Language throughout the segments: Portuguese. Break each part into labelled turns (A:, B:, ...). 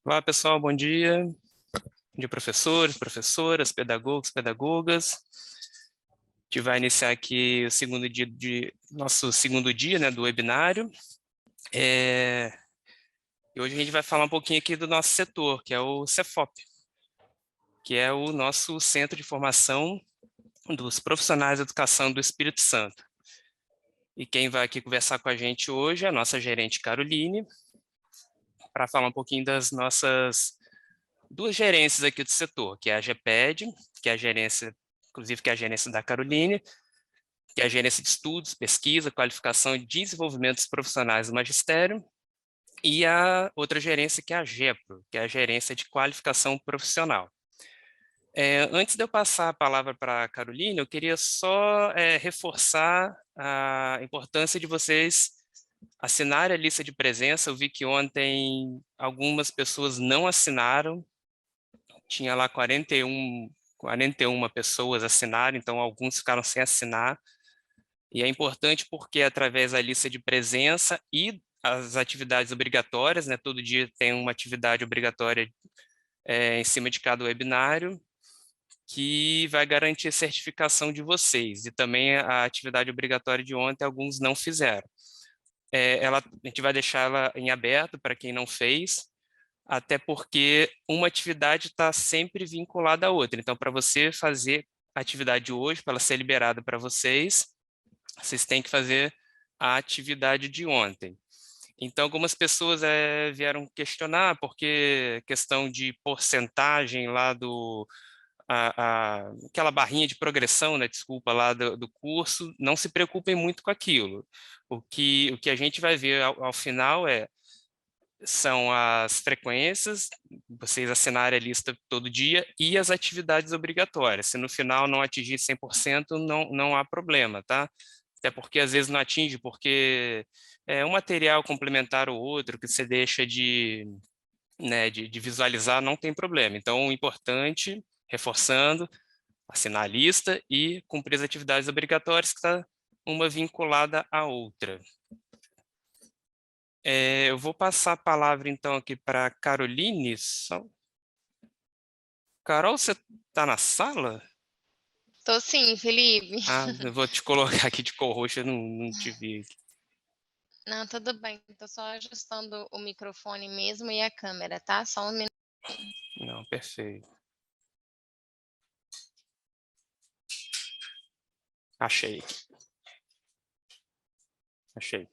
A: Olá, pessoal, bom dia. Bom dia, professores, professoras, pedagogos, pedagogas. A gente vai iniciar aqui o segundo dia nosso segundo dia, né, do webinário. E hoje a gente vai falar um pouquinho aqui do nosso setor, que é o Cefop, que é o nosso Centro de Formação dos Profissionais de Educação do Espírito Santo. E quem vai aqui conversar com a gente hoje é a nossa gerente Caroline, para falar um pouquinho das nossas duas gerências aqui do setor, que é a GPED, que é a gerência, inclusive que é a gerência da Caroline, que é a gerência de estudos, pesquisa, qualificação e desenvolvimento dos profissionais do magistério, e a outra gerência que é a GEPRO, que é a gerência de qualificação profissional. Antes de eu passar a palavra para a Carolina, eu queria só reforçar a importância de vocês assinarem a lista de presença. Eu vi que ontem algumas pessoas não assinaram, tinha lá 41 pessoas assinaram, então alguns ficaram sem assinar. E é importante porque é através da lista de presença e as atividades obrigatórias, né? Todo dia tem uma atividade obrigatória em cima de cada webinário, que vai garantir a certificação de vocês. E também a atividade obrigatória de ontem, alguns não fizeram. A gente vai deixar ela em aberto para quem não fez, até porque uma atividade está sempre vinculada à outra. Então, para você fazer a atividade hoje, para ela ser liberada para vocês têm que fazer a atividade de ontem. Então, algumas pessoas vieram questionar, porque questão de porcentagem lá aquela barrinha de progressão, né, desculpa, lá do curso, não se preocupem muito com aquilo. O que a gente vai ver ao final são as frequências, vocês assinarem a lista todo dia, e as atividades obrigatórias. Se no final não atingir 100%, não há problema, tá? Até porque às vezes não atinge, porque é um material complementar ou outro que você deixa né, de visualizar, não tem problema. Então, o importante, reforçando, assinar a lista e cumprir as atividades obrigatórias, que está uma vinculada à outra. Eu vou passar a palavra, então, aqui para a Caroline. Carol, você está na sala?
B: Tô sim, Felipe.
A: Ah, eu vou te colocar aqui de co-host, eu não te vi.
B: Não, tudo bem. Tô só ajustando o microfone mesmo e a câmera, tá? Só um minuto.
A: Não, perfeito. Achei, achei.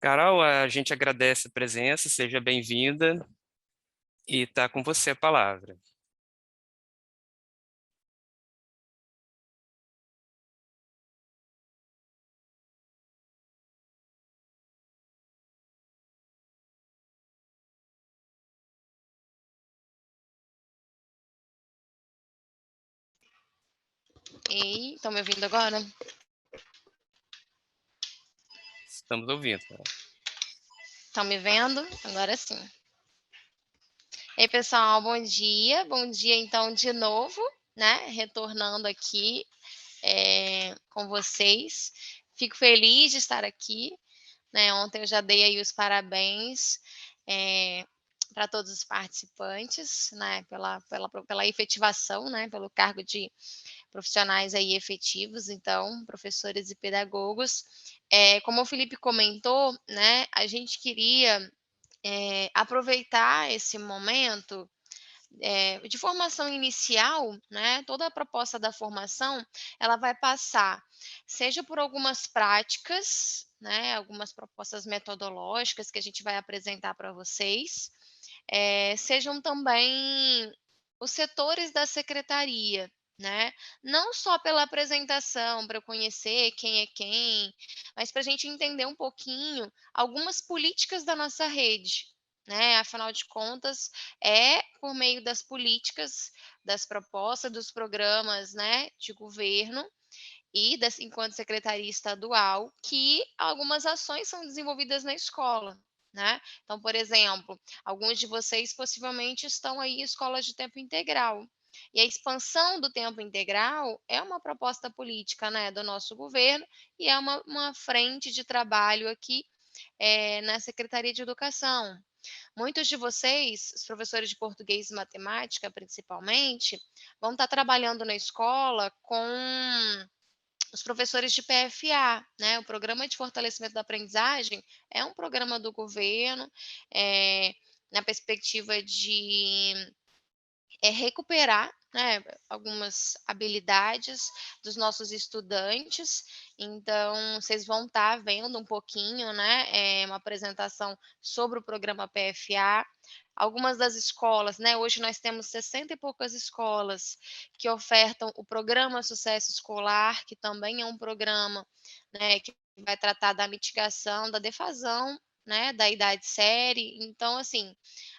A: Carol, a gente agradece a presença, seja bem-vinda e está com você a palavra.
B: Ei, estão me ouvindo agora?
A: Estamos ouvindo, Carol.
B: Estão me vendo? Agora sim. Ei, pessoal, bom dia. Bom dia, então, de novo, né? Retornando aqui com vocês. Fico feliz de estar aqui, né? Ontem eu já dei aí os parabéns para todos os participantes, né? Pela efetivação, né? Pelo cargo de profissionais aí efetivos, então, professores e pedagogos. Como o Felipe comentou, né, a gente queria aproveitar esse momento de formação inicial, né, toda a proposta da formação, ela vai passar, seja por algumas práticas, né, algumas propostas metodológicas que a gente vai apresentar para vocês, sejam também os setores da secretaria, né? Não só pela apresentação, para eu conhecer quem é quem, mas para a gente entender um pouquinho algumas políticas da nossa rede, né? Afinal de contas, é por meio das políticas, das propostas, dos programas, né, de governo e enquanto secretaria estadual, que algumas ações são desenvolvidas na escola, né? Então, por exemplo, alguns de vocês possivelmente estão aí em escolas de tempo integral. E a expansão do tempo integral é uma proposta política, né, do nosso governo e é uma frente de trabalho aqui na Secretaria de Educação. Muitos de vocês, os professores de português e matemática, principalmente, vão estar trabalhando na escola com os professores de PFA, né? O Programa de Fortalecimento da Aprendizagem é um programa do governo, na perspectiva de recuperar, né, algumas habilidades dos nossos estudantes. Então, vocês vão estar vendo um pouquinho, né, uma apresentação sobre o programa PFA. Algumas das escolas, né, hoje nós temos 60 e poucas escolas que ofertam o programa Sucesso Escolar, que também é um programa, né, que vai tratar da mitigação da defasão, né, da idade série. Então, assim,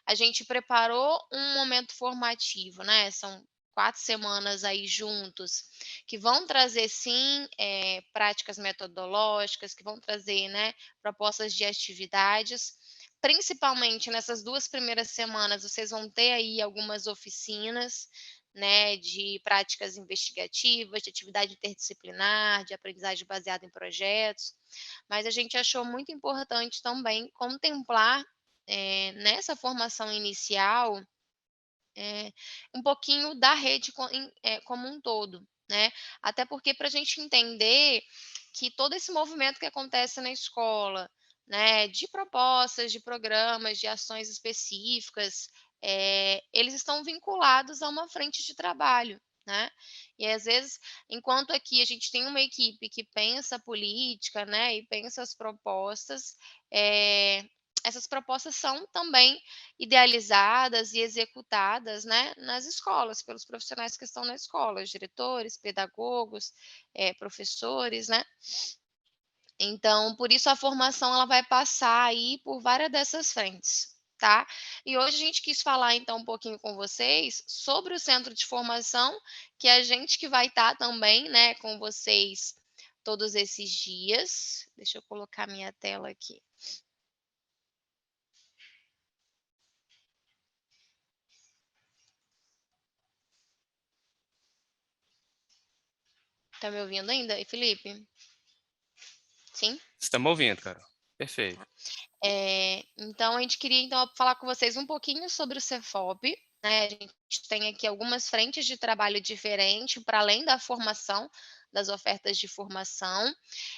B: a gente preparou um momento formativo, né? São 4 semanas aí juntos, que vão trazer sim, práticas metodológicas, que vão trazer, né, propostas de atividades. Principalmente nessas 2 primeiras semanas, vocês vão ter aí algumas oficinas, né, de práticas investigativas, de atividade interdisciplinar, de aprendizagem baseada em projetos. Mas a gente achou muito importante também contemplar, nessa formação inicial, um pouquinho da rede como um todo, né? Até porque para a gente entender que todo esse movimento que acontece na escola, né, de propostas, de programas, de ações específicas, eles estão vinculados a uma frente de trabalho, né? E às vezes, enquanto aqui a gente tem uma equipe que pensa a política, né, e pensa as propostas, essas propostas são também idealizadas e executadas, né, nas escolas, pelos profissionais que estão na escola, os diretores, pedagogos, professores, né. Então, por isso a formação ela vai passar aí por várias dessas frentes, tá. E hoje a gente quis falar então um pouquinho com vocês sobre o centro de formação, que é a gente que vai estar também, né, com vocês todos esses dias. Deixa eu colocar minha tela aqui. Tá me ouvindo ainda, Felipe? Sim?
A: Estamos ouvindo, Carol. Perfeito.
B: Então a gente queria então falar com vocês um pouquinho sobre o Cefop, né, a gente tem aqui algumas frentes de trabalho diferente, para além da formação, das ofertas de formação,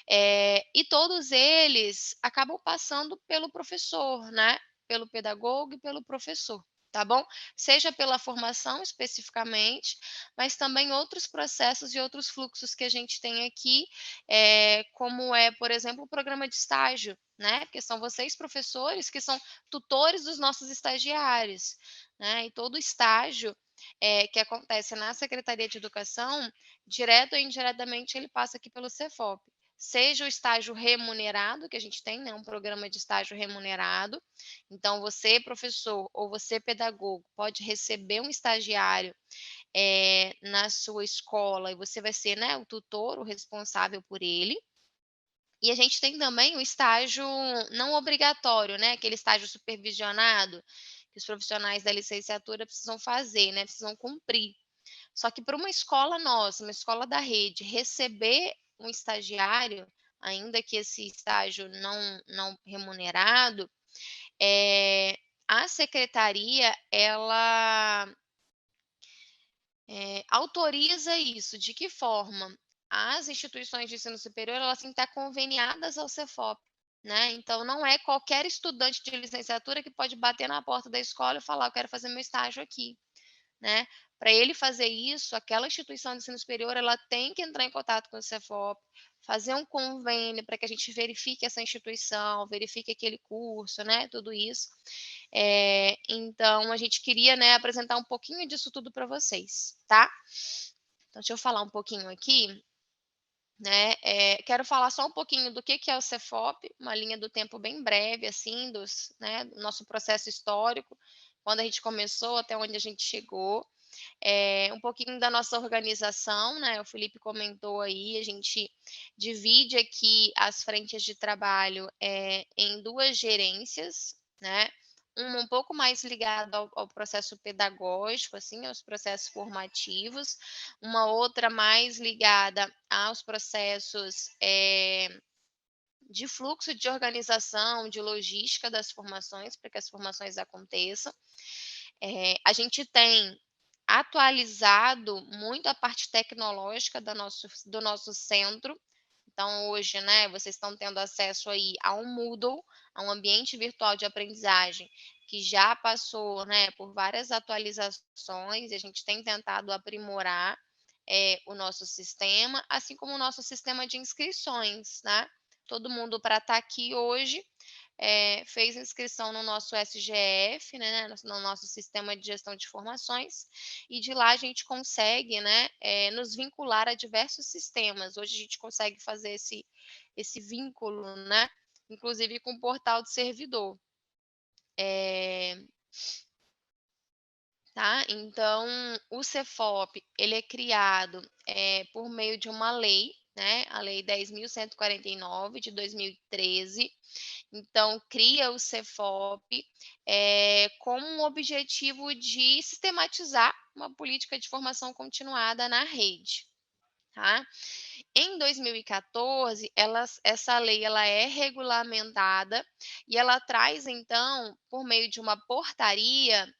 B: e todos eles acabam passando pelo professor, né, pelo pedagogo e pelo professor, tá bom? Seja pela formação especificamente, mas também outros processos e outros fluxos que a gente tem aqui, como é, por exemplo, o programa de estágio, né, porque são vocês professores que são tutores dos nossos estagiários, né, e todo estágio, que acontece na Secretaria de Educação, direto ou indiretamente ele passa aqui pelo Cefop. Seja o estágio remunerado, que a gente tem, né, um programa de estágio remunerado, então você professor ou você pedagogo pode receber um estagiário, na sua escola e você vai ser, né, o tutor, o responsável por ele. E a gente tem também o estágio não obrigatório, né, aquele estágio supervisionado, que os profissionais da licenciatura precisam fazer, né, precisam cumprir. Só que para uma escola nossa, uma escola da rede, receber um estagiário, ainda que esse estágio não remunerado, a secretaria ela autoriza isso. De que forma? As instituições de ensino superior, elas têm que estar conveniadas ao Cefop, né, então não é qualquer estudante de licenciatura que pode bater na porta da escola e falar: "Eu quero fazer meu estágio aqui", né. Para ele fazer isso, aquela instituição de ensino superior, ela tem que entrar em contato com o Cefop, fazer um convênio para que a gente verifique essa instituição, verifique aquele curso, né, tudo isso. Então a gente queria, né, apresentar um pouquinho disso tudo para vocês, tá. Então deixa eu falar um pouquinho aqui, né, quero falar só um pouquinho do que é o Cefop, uma linha do tempo bem breve, assim, do nosso processo histórico, quando a gente começou até onde a gente chegou. Um pouquinho da nossa organização, né, o Felipe comentou aí, a gente divide aqui as frentes de trabalho, em 2 gerências, né, uma um pouco mais ligada ao processo pedagógico, assim, aos processos formativos, uma outra mais ligada aos processos, de fluxo de organização, de logística das formações, para que as formações aconteçam. A gente tem atualizado muito a parte tecnológica do nosso centro. Então, hoje, né, vocês estão tendo acesso aí a um Moodle, a um ambiente virtual de aprendizagem, que já passou, né, por várias atualizações, e a gente tem tentado aprimorar o nosso sistema, assim como o nosso sistema de inscrições, né? Todo mundo, para estar aqui hoje, fez inscrição no nosso SGF, né, no nosso sistema de gestão de formações, e de lá a gente consegue, né, nos vincular a diversos sistemas. Hoje a gente consegue fazer esse vínculo, né, inclusive com o portal do servidor. Tá? Então, o Cefop, ele é criado por meio de uma lei, né? A Lei 10.149 de 2013. Então, cria o Cefop com o objetivo de sistematizar uma política de formação continuada na rede. Tá? Em 2014, essa lei ela é regulamentada e ela traz, então, por meio de uma portaria,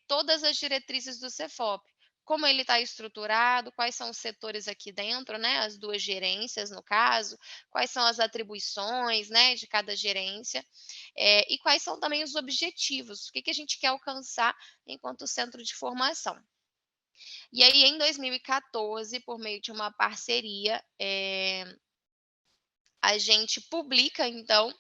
B: todas as diretrizes do Cefop. Como ele está estruturado, quais são os setores aqui dentro, né? As duas gerências, no caso, quais são as atribuições, né, de cada gerência, e quais são também os objetivos, o que a gente quer alcançar enquanto centro de formação. E aí, em 2014, por meio de uma parceria, a gente publica, então,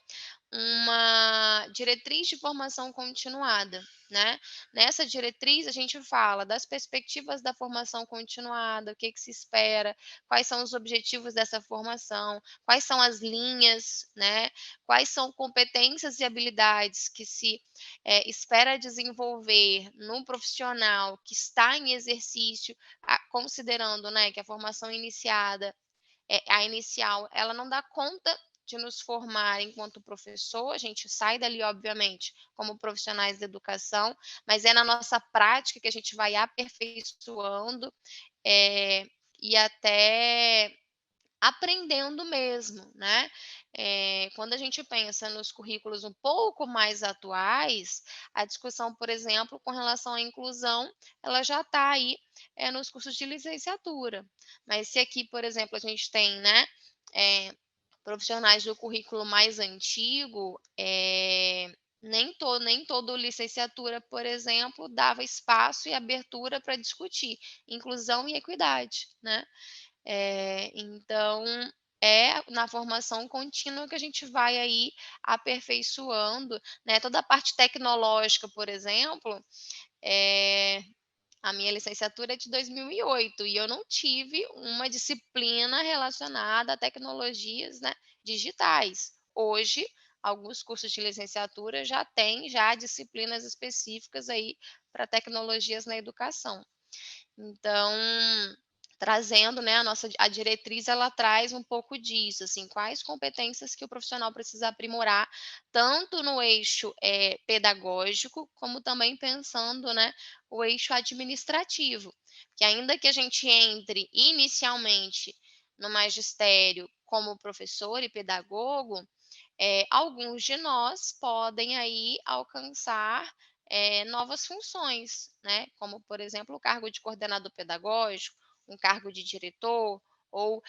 B: uma diretriz de formação continuada, né? Nessa diretriz, a gente fala das perspectivas da formação continuada, o que se espera, quais são os objetivos dessa formação, quais são as linhas, né? Quais são competências e habilidades que se espera desenvolver no profissional que está em exercício, considerando, né, que a formação iniciada a inicial, ela não dá conta de nos formar enquanto professor, a gente sai dali, obviamente, como profissionais da educação, mas é na nossa prática que a gente vai aperfeiçoando e até aprendendo mesmo, né? Quando a gente pensa nos currículos um pouco mais atuais, a discussão, por exemplo, com relação à inclusão, ela já está aí nos cursos de licenciatura. Mas se aqui, por exemplo, a gente tem, né, profissionais do currículo mais antigo, nem todo licenciatura, por exemplo, dava espaço e abertura para discutir inclusão e equidade, né? Então, é na formação contínua que a gente vai aí aperfeiçoando, né? Toda a parte tecnológica, por exemplo, a minha licenciatura é de 2008 e eu não tive uma disciplina relacionada a tecnologias, né, digitais. Hoje, alguns cursos de licenciatura já têm já disciplinas específicas aí para tecnologias na educação. Então, trazendo, né, a diretriz, ela traz um pouco disso, assim, quais competências que o profissional precisa aprimorar, tanto no eixo pedagógico, como também pensando, né, o eixo administrativo, que ainda que a gente entre inicialmente no magistério como professor e pedagogo, alguns de nós podem aí alcançar novas funções, né? Como, por exemplo, o cargo de coordenador pedagógico, um cargo de diretor, ou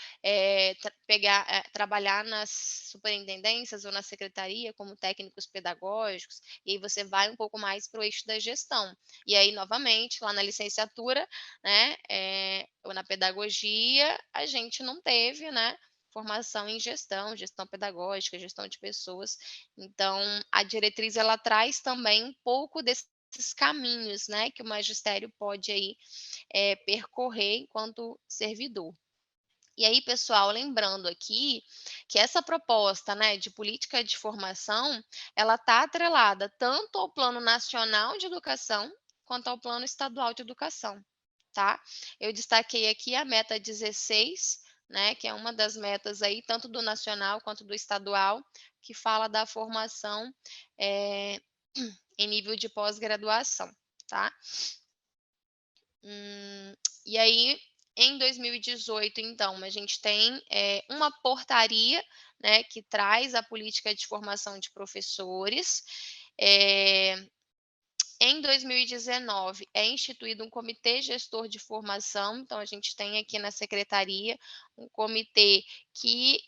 B: trabalhar nas superintendências ou na secretaria como técnicos pedagógicos, e aí você vai um pouco mais para o eixo da gestão. E aí, novamente, lá na licenciatura, né, ou na pedagogia, a gente não teve, né, formação em gestão pedagógica, gestão de pessoas. Então, a diretriz ela traz também um pouco desses caminhos, né, que o magistério pode aí percorrer enquanto servidor. E aí, pessoal, lembrando aqui que essa proposta, né, de política de formação, ela está atrelada tanto ao Plano Nacional de Educação quanto ao Plano Estadual de Educação, tá? Eu destaquei aqui a meta 16, né, que é uma das metas aí, tanto do nacional quanto do estadual, que fala da formação em nível de pós-graduação, tá? E aí, em 2018, então, a gente tem uma portaria, né, que traz a política de formação de professores. Em 2019, é instituído um comitê gestor de formação, então a gente tem aqui na secretaria um comitê que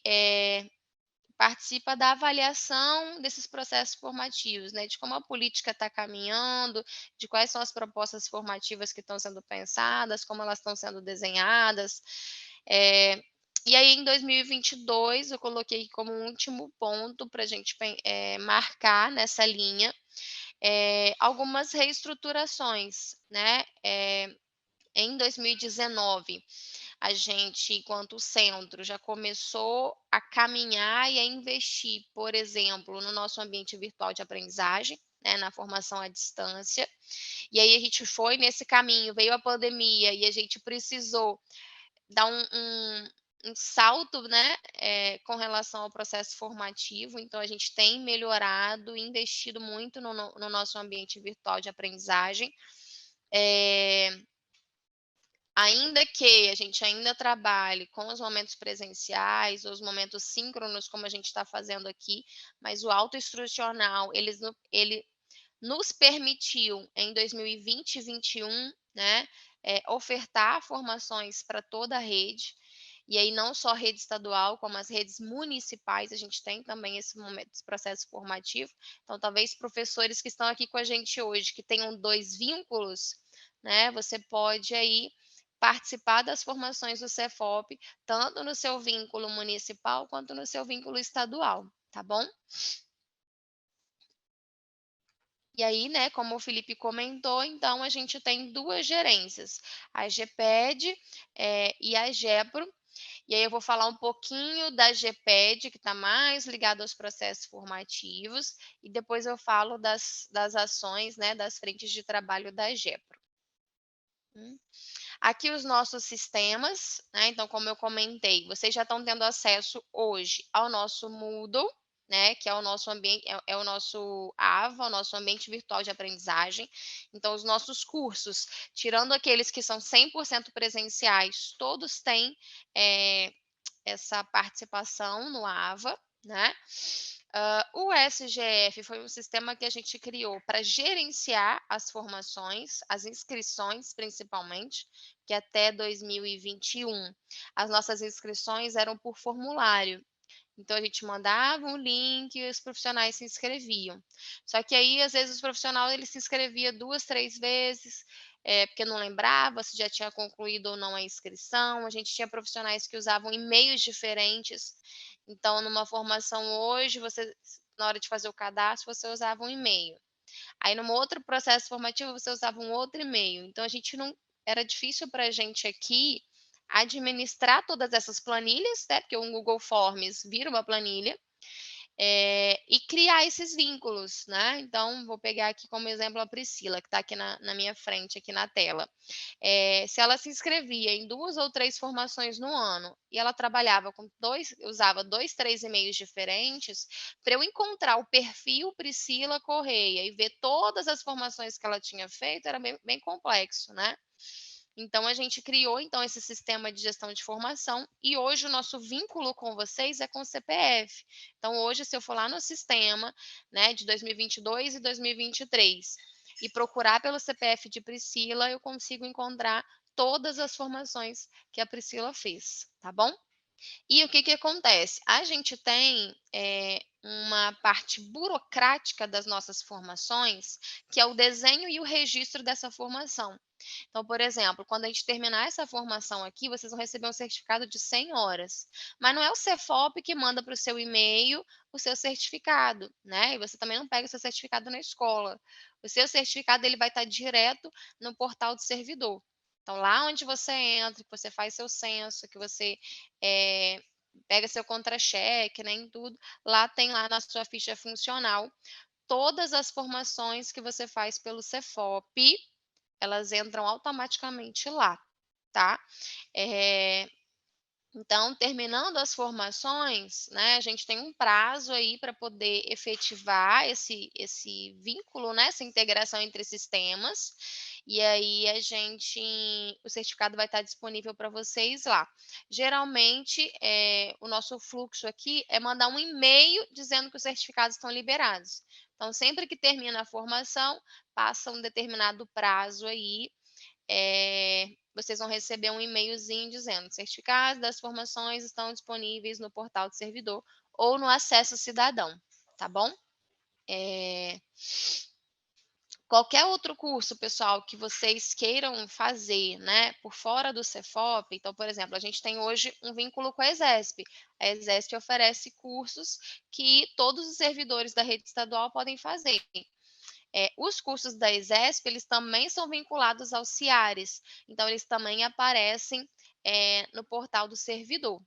B: participa da avaliação desses processos formativos, né, de como a política está caminhando, de quais são as propostas formativas que estão sendo pensadas, como elas estão sendo desenhadas. E aí, em 2022, eu coloquei como último ponto para a gente marcar nessa linha algumas reestruturações, né? Em 2019, a gente, enquanto centro, já começou a caminhar e a investir, por exemplo, no nosso ambiente virtual de aprendizagem, né, na formação à distância. E aí a gente foi nesse caminho, veio a pandemia e a gente precisou dar um salto, né, com relação ao processo formativo. Então, a gente tem melhorado, investido muito no nosso ambiente virtual de aprendizagem. Ainda que a gente ainda trabalhe com os momentos presenciais, ou os momentos síncronos, como a gente está fazendo aqui, mas o autoinstrucional, ele nos permitiu, em 2020 e 2021, né, ofertar formações para toda a rede, e aí não só rede estadual, como as redes municipais, a gente tem também esse momento, esse processo formativo. Então, talvez professores que estão aqui com a gente hoje, que tenham 2 vínculos, né, você pode aí participar das formações do Cefop, tanto no seu vínculo municipal, quanto no seu vínculo estadual, tá bom? E aí, né, como o Felipe comentou, então a gente tem 2 gerências, a GEPED, e a GEPRO. E aí eu vou falar um pouquinho da GEPED, que está mais ligada aos processos formativos, e depois eu falo das ações, né, das frentes de trabalho da GEPRO. Aqui os nossos sistemas, né, então como eu comentei, vocês já estão tendo acesso hoje ao nosso Moodle, né, que é o nosso ambiente, é o nosso AVA, o nosso ambiente virtual de aprendizagem. Então, os nossos cursos, tirando aqueles que são 100% presenciais, todos têm essa participação no AVA, né? O SGF foi um sistema que a gente criou para gerenciar as formações, as inscrições principalmente, que até 2021 as nossas inscrições eram por formulário. Então, a gente mandava um link e os profissionais se inscreviam. Só que aí, às vezes, os profissionais ele se inscrevia 2, 3 vezes, porque não lembrava se já tinha concluído ou não a inscrição. A gente tinha profissionais que usavam e-mails diferentes. Então, numa formação hoje, você, na hora de fazer o cadastro, você usava um e-mail. Aí, num outro processo formativo, você usava um outro e-mail. Então, a gente não... Era difícil para a gente aqui administrar todas essas planilhas, né, porque o Google Forms vira uma planilha, e criar esses vínculos, né? Então, vou pegar aqui como exemplo a Priscila, que está aqui na minha frente, aqui na tela. Se ela se inscrevia em 2 ou 3 formações no ano e ela trabalhava com usava 2, 3 e-mails diferentes, para eu encontrar o perfil Priscila Correia e ver todas as formações que ela tinha feito, era bem, bem complexo, né? Então, a gente criou então esse sistema de gestão de formação e hoje o nosso vínculo com vocês é com o CPF. Então, hoje, se eu for lá no sistema, né, de 2022 e 2023 e procurar pelo CPF de Priscila, eu consigo encontrar todas as formações que a Priscila fez, tá bom? E o que acontece? A gente tem uma parte burocrática das nossas formações, que é o desenho e o registro dessa formação. Então, por exemplo, quando a gente terminar essa formação aqui, vocês vão receber um certificado de 100 horas. Mas não é o Cefop que manda para o seu e-mail o seu certificado, né? E você também não pega o seu certificado na escola. O seu certificado ele vai estar direto no portal do servidor. Então, lá onde você entra, que você faz seu censo, que você pega seu contra-cheque, né, em tudo, lá tem lá na sua ficha funcional todas as formações que você faz pelo Cefop, elas entram automaticamente lá, tá? Então, terminando as formações, né, a gente tem um prazo aí para poder efetivar esse vínculo, né, essa integração entre sistemas. e aí o certificado vai estar disponível para vocês lá. Geralmente, o nosso fluxo aqui é mandar um e-mail dizendo que os certificados estão liberados. Então, sempre que termina a formação, passa um determinado prazo aí, vocês vão receber um e-mailzinho dizendo: certificados das formações estão disponíveis no portal do servidor ou no acesso cidadão, tá bom? Qualquer outro curso, pessoal, que vocês queiram fazer, né, por fora do Cefop, então, por exemplo, a gente tem hoje um vínculo com a ESESP. A ESESP oferece cursos que todos os servidores da rede estadual podem fazer. Os cursos da ESESP, eles também são vinculados aos CIARES, então eles também aparecem no portal do servidor.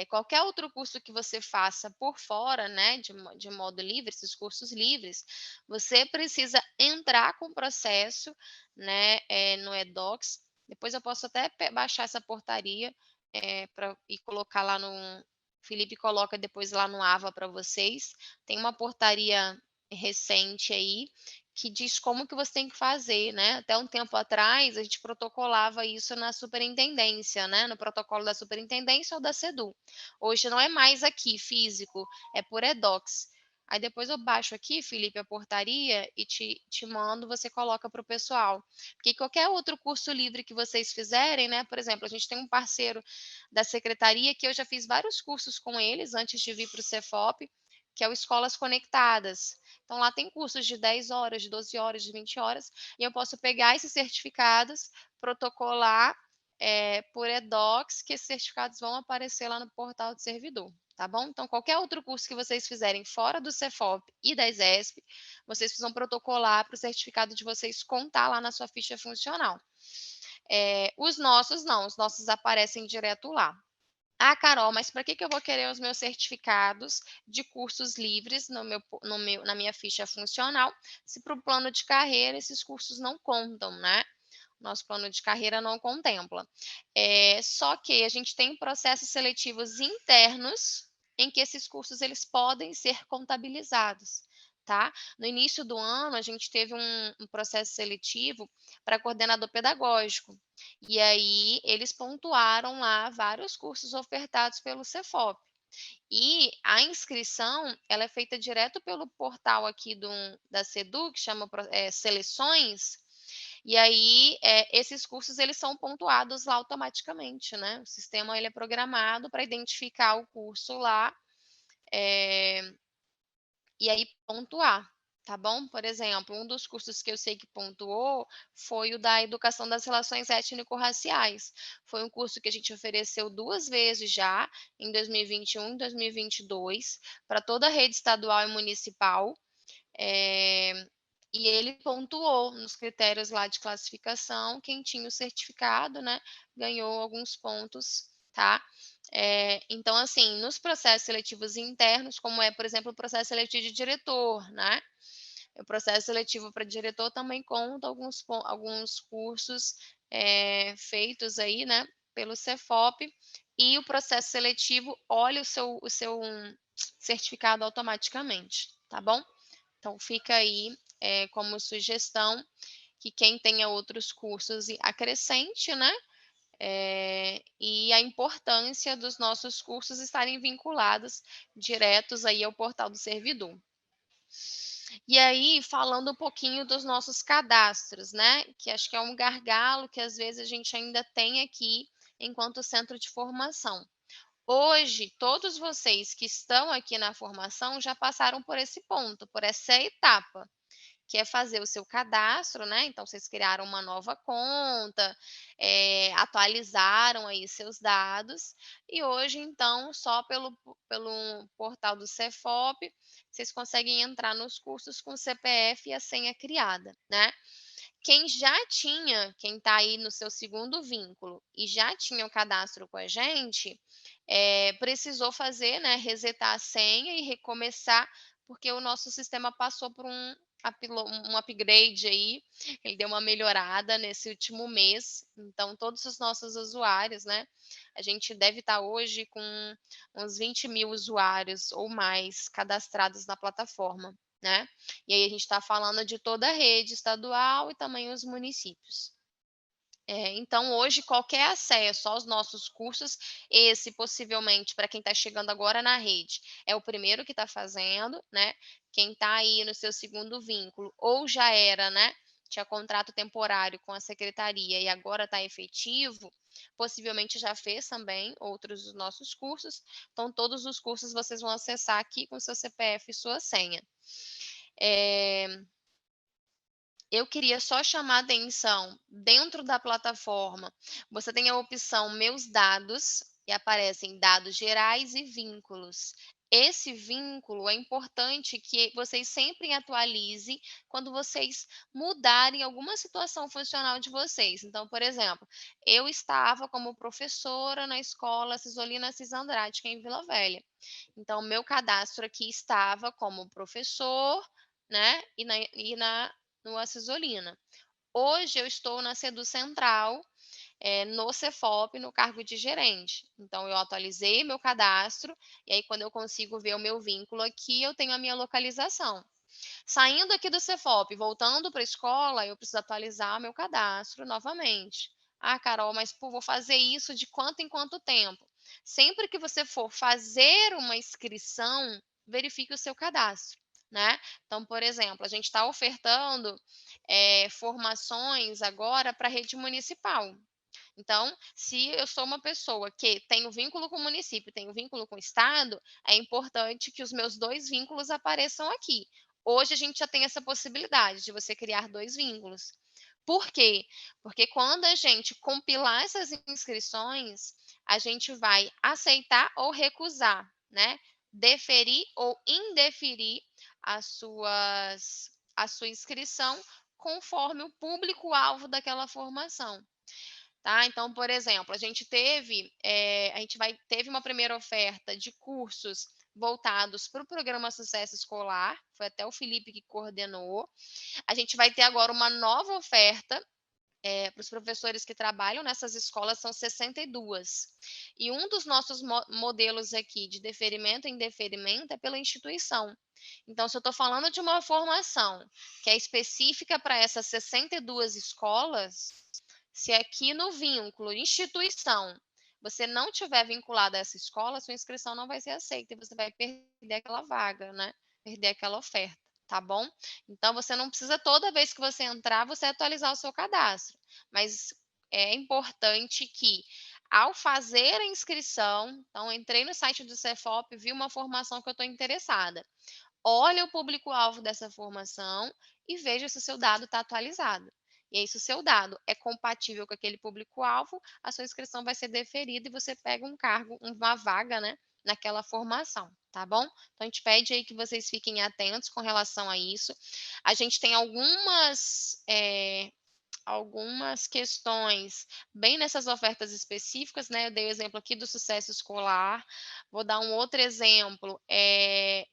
B: Qualquer outro curso que você faça por fora, né, de modo livre, esses cursos livres, você precisa entrar com o processo, né, no eDocs. Depois eu posso até baixar essa portaria e colocar lá no. Felipe coloca depois lá no AVA para vocês. Tem uma portaria recente aí que diz como que você tem que fazer, né? Até um tempo atrás, a gente protocolava isso na superintendência, né? No protocolo da superintendência ou da SEDU. Hoje não é mais aqui, físico, é por eDocs. Aí depois eu baixo aqui, Felipe, a portaria e te mando, você coloca para o pessoal. Porque qualquer outro curso livre que vocês fizerem, né? Por exemplo, a gente tem um parceiro da secretaria que eu já fiz vários cursos com eles antes de vir para o Cefop, que é o Escolas Conectadas. Então, lá tem cursos de 10 horas, de 12 horas, de 20 horas, e eu posso pegar esses certificados, protocolar por eDocs, que esses certificados vão aparecer lá no portal do servidor, tá bom? Então, qualquer outro curso que vocês fizerem fora do Cefop e da ESESP, vocês precisam protocolar para o certificado de vocês contar lá na sua ficha funcional. Os nossos não, os nossos aparecem direto lá. Ah, Carol, mas para que eu vou querer os meus certificados de cursos livres na minha ficha funcional, se para o plano de carreira esses cursos não contam, né? Nosso plano de carreira não contempla. Só que a gente tem processos seletivos internos em que esses cursos eles podem ser contabilizados, tá? No início do ano, a gente teve um processo seletivo para coordenador pedagógico. E aí, eles pontuaram lá vários cursos ofertados pelo Cefop. E a inscrição, ela é feita direto pelo portal aqui da SEDU, que chama Seleções, e aí esses cursos eles são pontuados lá automaticamente, né? O sistema ele é programado para identificar o curso lá e aí pontuar, tá bom? Por exemplo, um dos cursos que eu sei que pontuou foi o da Educação das Relações Étnico-Raciais. Foi um curso que a gente ofereceu 2 vezes já, em 2021 e 2022, para toda a rede estadual e municipal, e ele pontuou nos critérios lá de classificação. Quem tinha o certificado, né, ganhou alguns pontos, tá? Então, assim, nos processos seletivos internos, como por exemplo, o processo seletivo de diretor, né? O processo seletivo para diretor também conta alguns cursos feitos aí, né, pelo Cefop, e o processo seletivo olha o seu certificado automaticamente, tá bom? Então, fica aí como sugestão que quem tenha outros cursos acrescente, né? E a importância dos nossos cursos estarem vinculados diretos aí ao portal do servidor. E aí, falando um pouquinho dos nossos cadastros, né? Que acho que é um gargalo que às vezes a gente ainda tem aqui enquanto centro de formação. Hoje, todos vocês que estão aqui na formação já passaram por esse ponto, por essa etapa, que é fazer o seu cadastro, né? Então, vocês criaram uma nova conta, atualizaram aí seus dados, e hoje, então, só pelo portal do Cefop, vocês conseguem entrar nos cursos com o CPF e a senha criada, né? Quem está aí no seu segundo vínculo e já tinha o cadastro com a gente, precisou fazer, né, resetar a senha e recomeçar, porque o nosso sistema passou por um upgrade aí, ele deu uma melhorada nesse último mês. Então, todos os nossos usuários, né, a gente deve estar hoje com uns 20 mil usuários ou mais cadastrados na plataforma. né? E aí a gente está falando de toda a rede estadual e também os municípios. Então, hoje, qualquer acesso aos nossos cursos, esse possivelmente, para quem está chegando agora na rede, é o primeiro que está fazendo, né? Quem está aí no seu segundo vínculo, ou já era, né? Tinha contrato temporário com a secretaria e agora está efetivo, possivelmente já fez também outros dos nossos cursos. Então, todos os cursos vocês vão acessar aqui com seu CPF e sua senha. Eu queria só chamar a atenção, dentro da plataforma, você tem a opção Meus Dados, e aparecem dados gerais e vínculos. Esse vínculo é importante que vocês sempre atualizem quando vocês mudarem alguma situação funcional de vocês. Então, por exemplo, eu estava como professora na escola Cisolina Assis Andrade, que é em Vila Velha. Então, meu cadastro aqui estava como professor, né? No Acisolina. Hoje eu estou na Sedu Central, no Cefop, no cargo de gerente. Então, eu atualizei meu cadastro, e aí quando eu consigo ver o meu vínculo aqui, eu tenho a minha localização. Saindo aqui do Cefop, voltando para a escola, eu preciso atualizar meu cadastro novamente. Ah, Carol, mas pô, vou fazer isso de quanto em quanto tempo? Sempre que você for fazer uma inscrição, verifique o seu cadastro, né? Então, por exemplo, a gente está ofertando formações agora para a rede municipal. Então, se eu sou uma pessoa que tem o vínculo com o município, tem o vínculo com o estado, é importante que os meus dois vínculos apareçam aqui. Hoje a gente já tem essa possibilidade de você criar dois vínculos. Por quê? Porque quando a gente compilar essas inscrições, a gente vai aceitar ou recusar, né? Deferir ou indeferir a sua inscrição conforme o público-alvo daquela formação. Tá? Então, por exemplo, teve uma primeira oferta de cursos voltados para o programa Sucesso Escolar, foi até o Felipe que coordenou. A gente vai ter agora uma nova oferta para os professores que trabalham nessas escolas, são 62. E um dos nossos modelos aqui de deferimento e indeferimento é pela instituição. Então, se eu estou falando de uma formação que é específica para essas 62 escolas, se aqui no vínculo instituição você não tiver vinculado a essa escola, sua inscrição não vai ser aceita e você vai perder aquela vaga, né? Perder aquela oferta, tá bom? Então você não precisa toda vez que você entrar, você atualizar o seu cadastro, mas é importante que ao fazer a inscrição, então entrei no site do Cefop, vi uma formação que eu estou interessada. Olha o público-alvo dessa formação e veja se o seu dado está atualizado. E aí, se o seu dado é compatível com aquele público-alvo, a sua inscrição vai ser deferida e você pega um cargo, uma vaga, né, naquela formação, tá bom? Então, a gente pede aí que vocês fiquem atentos com relação a isso. A gente tem algumas questões bem nessas ofertas específicas, né? Eu dei o exemplo aqui do sucesso escolar. Vou dar um outro exemplo,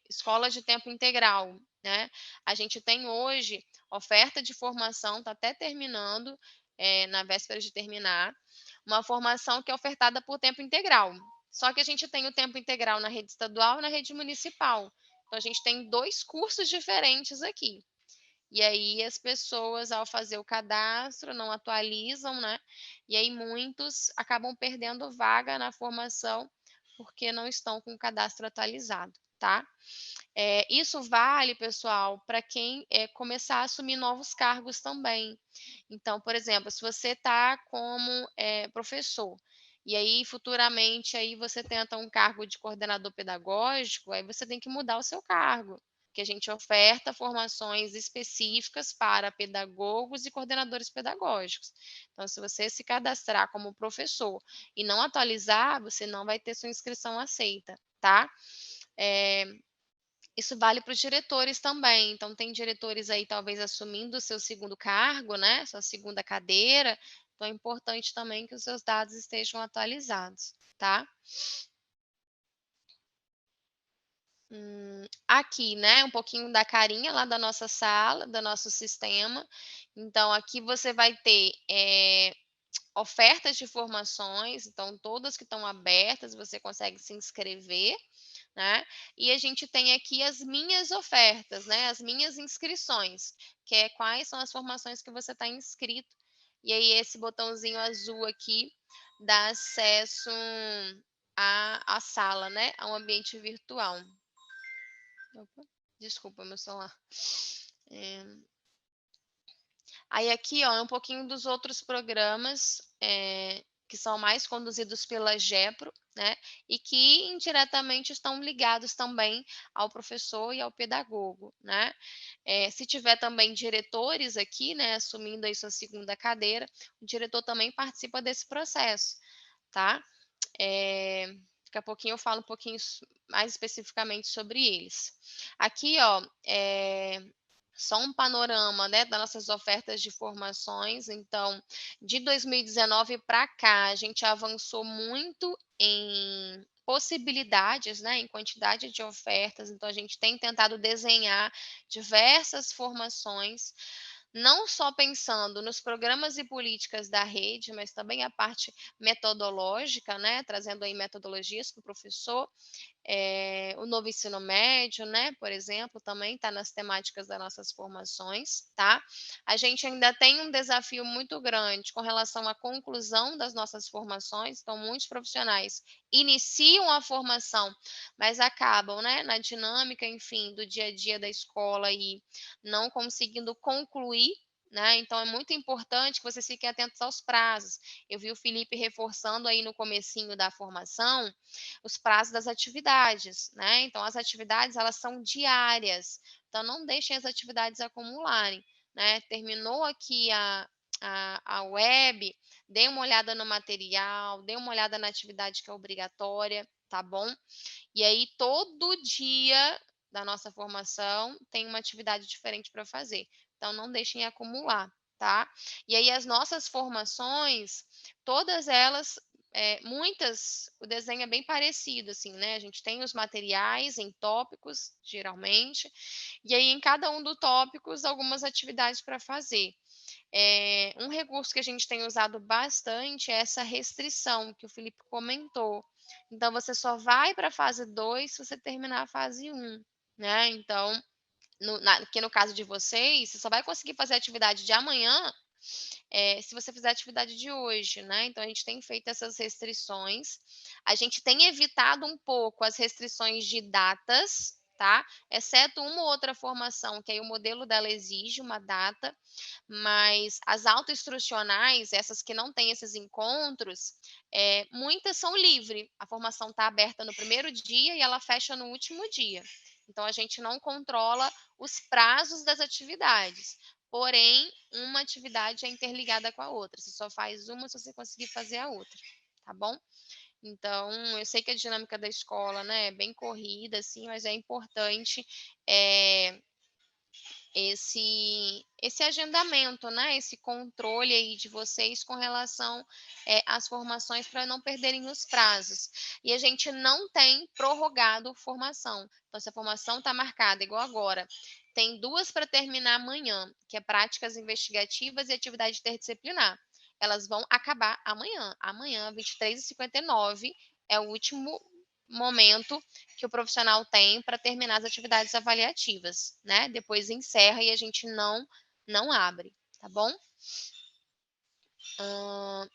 B: escola de tempo integral, né? A gente tem hoje oferta de formação, está até terminando, na véspera de terminar, uma formação que é ofertada por tempo integral. Só que a gente tem o tempo integral na rede estadual e na rede municipal. Então, a gente tem dois cursos diferentes aqui. E aí as pessoas, ao fazer o cadastro, não atualizam, né? E aí muitos acabam perdendo vaga na formação porque não estão com o cadastro atualizado, tá? Isso vale, pessoal, para quem começar a assumir novos cargos também. Então, por exemplo, se você está como professor e aí futuramente aí você tenta um cargo de coordenador pedagógico, aí você tem que mudar o seu cargo, que a gente oferta formações específicas para pedagogos e coordenadores pedagógicos. Então, se você se cadastrar como professor e não atualizar, você não vai ter sua inscrição aceita, tá? Isso vale para os diretores também. Então, tem diretores aí talvez assumindo o seu segundo cargo, né? Sua segunda cadeira. Então, é importante também que os seus dados estejam atualizados, tá? Aqui, né, um pouquinho da carinha lá da nossa sala, do nosso sistema. Então, aqui você vai ter ofertas de formações, então todas que estão abertas, você consegue se inscrever, né? E a gente tem aqui as minhas ofertas, né? As minhas inscrições, que é quais são as formações que você está inscrito. E aí esse botãozinho azul aqui dá acesso à sala, né? A um ambiente virtual. Opa, desculpa, meu celular. Aí aqui, ó, um pouquinho dos outros programas que são mais conduzidos pela GEPRO, né? E que indiretamente estão ligados também ao professor e ao pedagogo, né? Se tiver também diretores aqui, né, assumindo aí sua segunda cadeira, o diretor também participa desse processo, tá? Daqui a pouquinho eu falo um pouquinho mais especificamente sobre eles. Aqui, ó, só um panorama, né, das nossas ofertas de formações. Então, de 2019 para cá, a gente avançou muito em possibilidades, né, em quantidade de ofertas. Então, a gente tem tentado desenhar diversas formações, não só pensando nos programas e políticas da rede, mas também a parte metodológica, né, trazendo aí metodologias para o professor. O novo ensino médio, né, por exemplo, também está nas temáticas das nossas formações, tá? A gente ainda tem um desafio muito grande com relação à conclusão das nossas formações, então muitos profissionais iniciam a formação, mas acabam, né, na dinâmica, enfim, do dia a dia da escola e não conseguindo concluir, né? Então é muito importante que vocês fiquem atentos aos prazos. Eu vi o Felipe reforçando aí no comecinho da formação os prazos das atividades, né? Então, as atividades, elas são diárias, então não deixem as atividades acumularem, né? Terminou aqui a web, dê uma olhada no material, dê uma olhada na atividade que é obrigatória, tá bom? E aí, todo dia da nossa formação tem uma atividade diferente para fazer, então não deixem acumular, tá? E aí, as nossas formações, todas elas muitas, o desenho é bem parecido, assim, né? A gente tem os materiais em tópicos, geralmente, e aí em cada um dos tópicos, algumas atividades para fazer. Um recurso que a gente tem usado bastante é essa restrição que o Felipe comentou. Então, você só vai para a fase 2 se você terminar a fase 1, né? Então, aqui no caso de vocês, você só vai conseguir fazer a atividade de amanhã se você fizer a atividade de hoje, né? Então, a gente tem feito essas restrições. A gente tem evitado um pouco as restrições de datas, tá? Exceto uma ou outra formação, que aí o modelo dela exige uma data, mas as autoinstrucionais, essas que não têm esses encontros, muitas são livres. A formação está aberta no primeiro dia e ela fecha no último dia. Então, a gente não controla os prazos das atividades. Porém, uma atividade é interligada com a outra. Você só faz uma se você conseguir fazer a outra, tá bom? Então, eu sei que a dinâmica da escola, né, é bem corrida, assim, mas é importante esse agendamento, né, esse controle aí de vocês com relação às formações para não perderem os prazos. E a gente não tem prorrogado formação. Então, se a formação está marcada igual agora, tem 2 para terminar amanhã, que é práticas investigativas e atividade interdisciplinar. Elas vão acabar amanhã. Amanhã, 23h59, é o último momento que o profissional tem para terminar as atividades avaliativas, né? Depois encerra e a gente não abre, tá bom?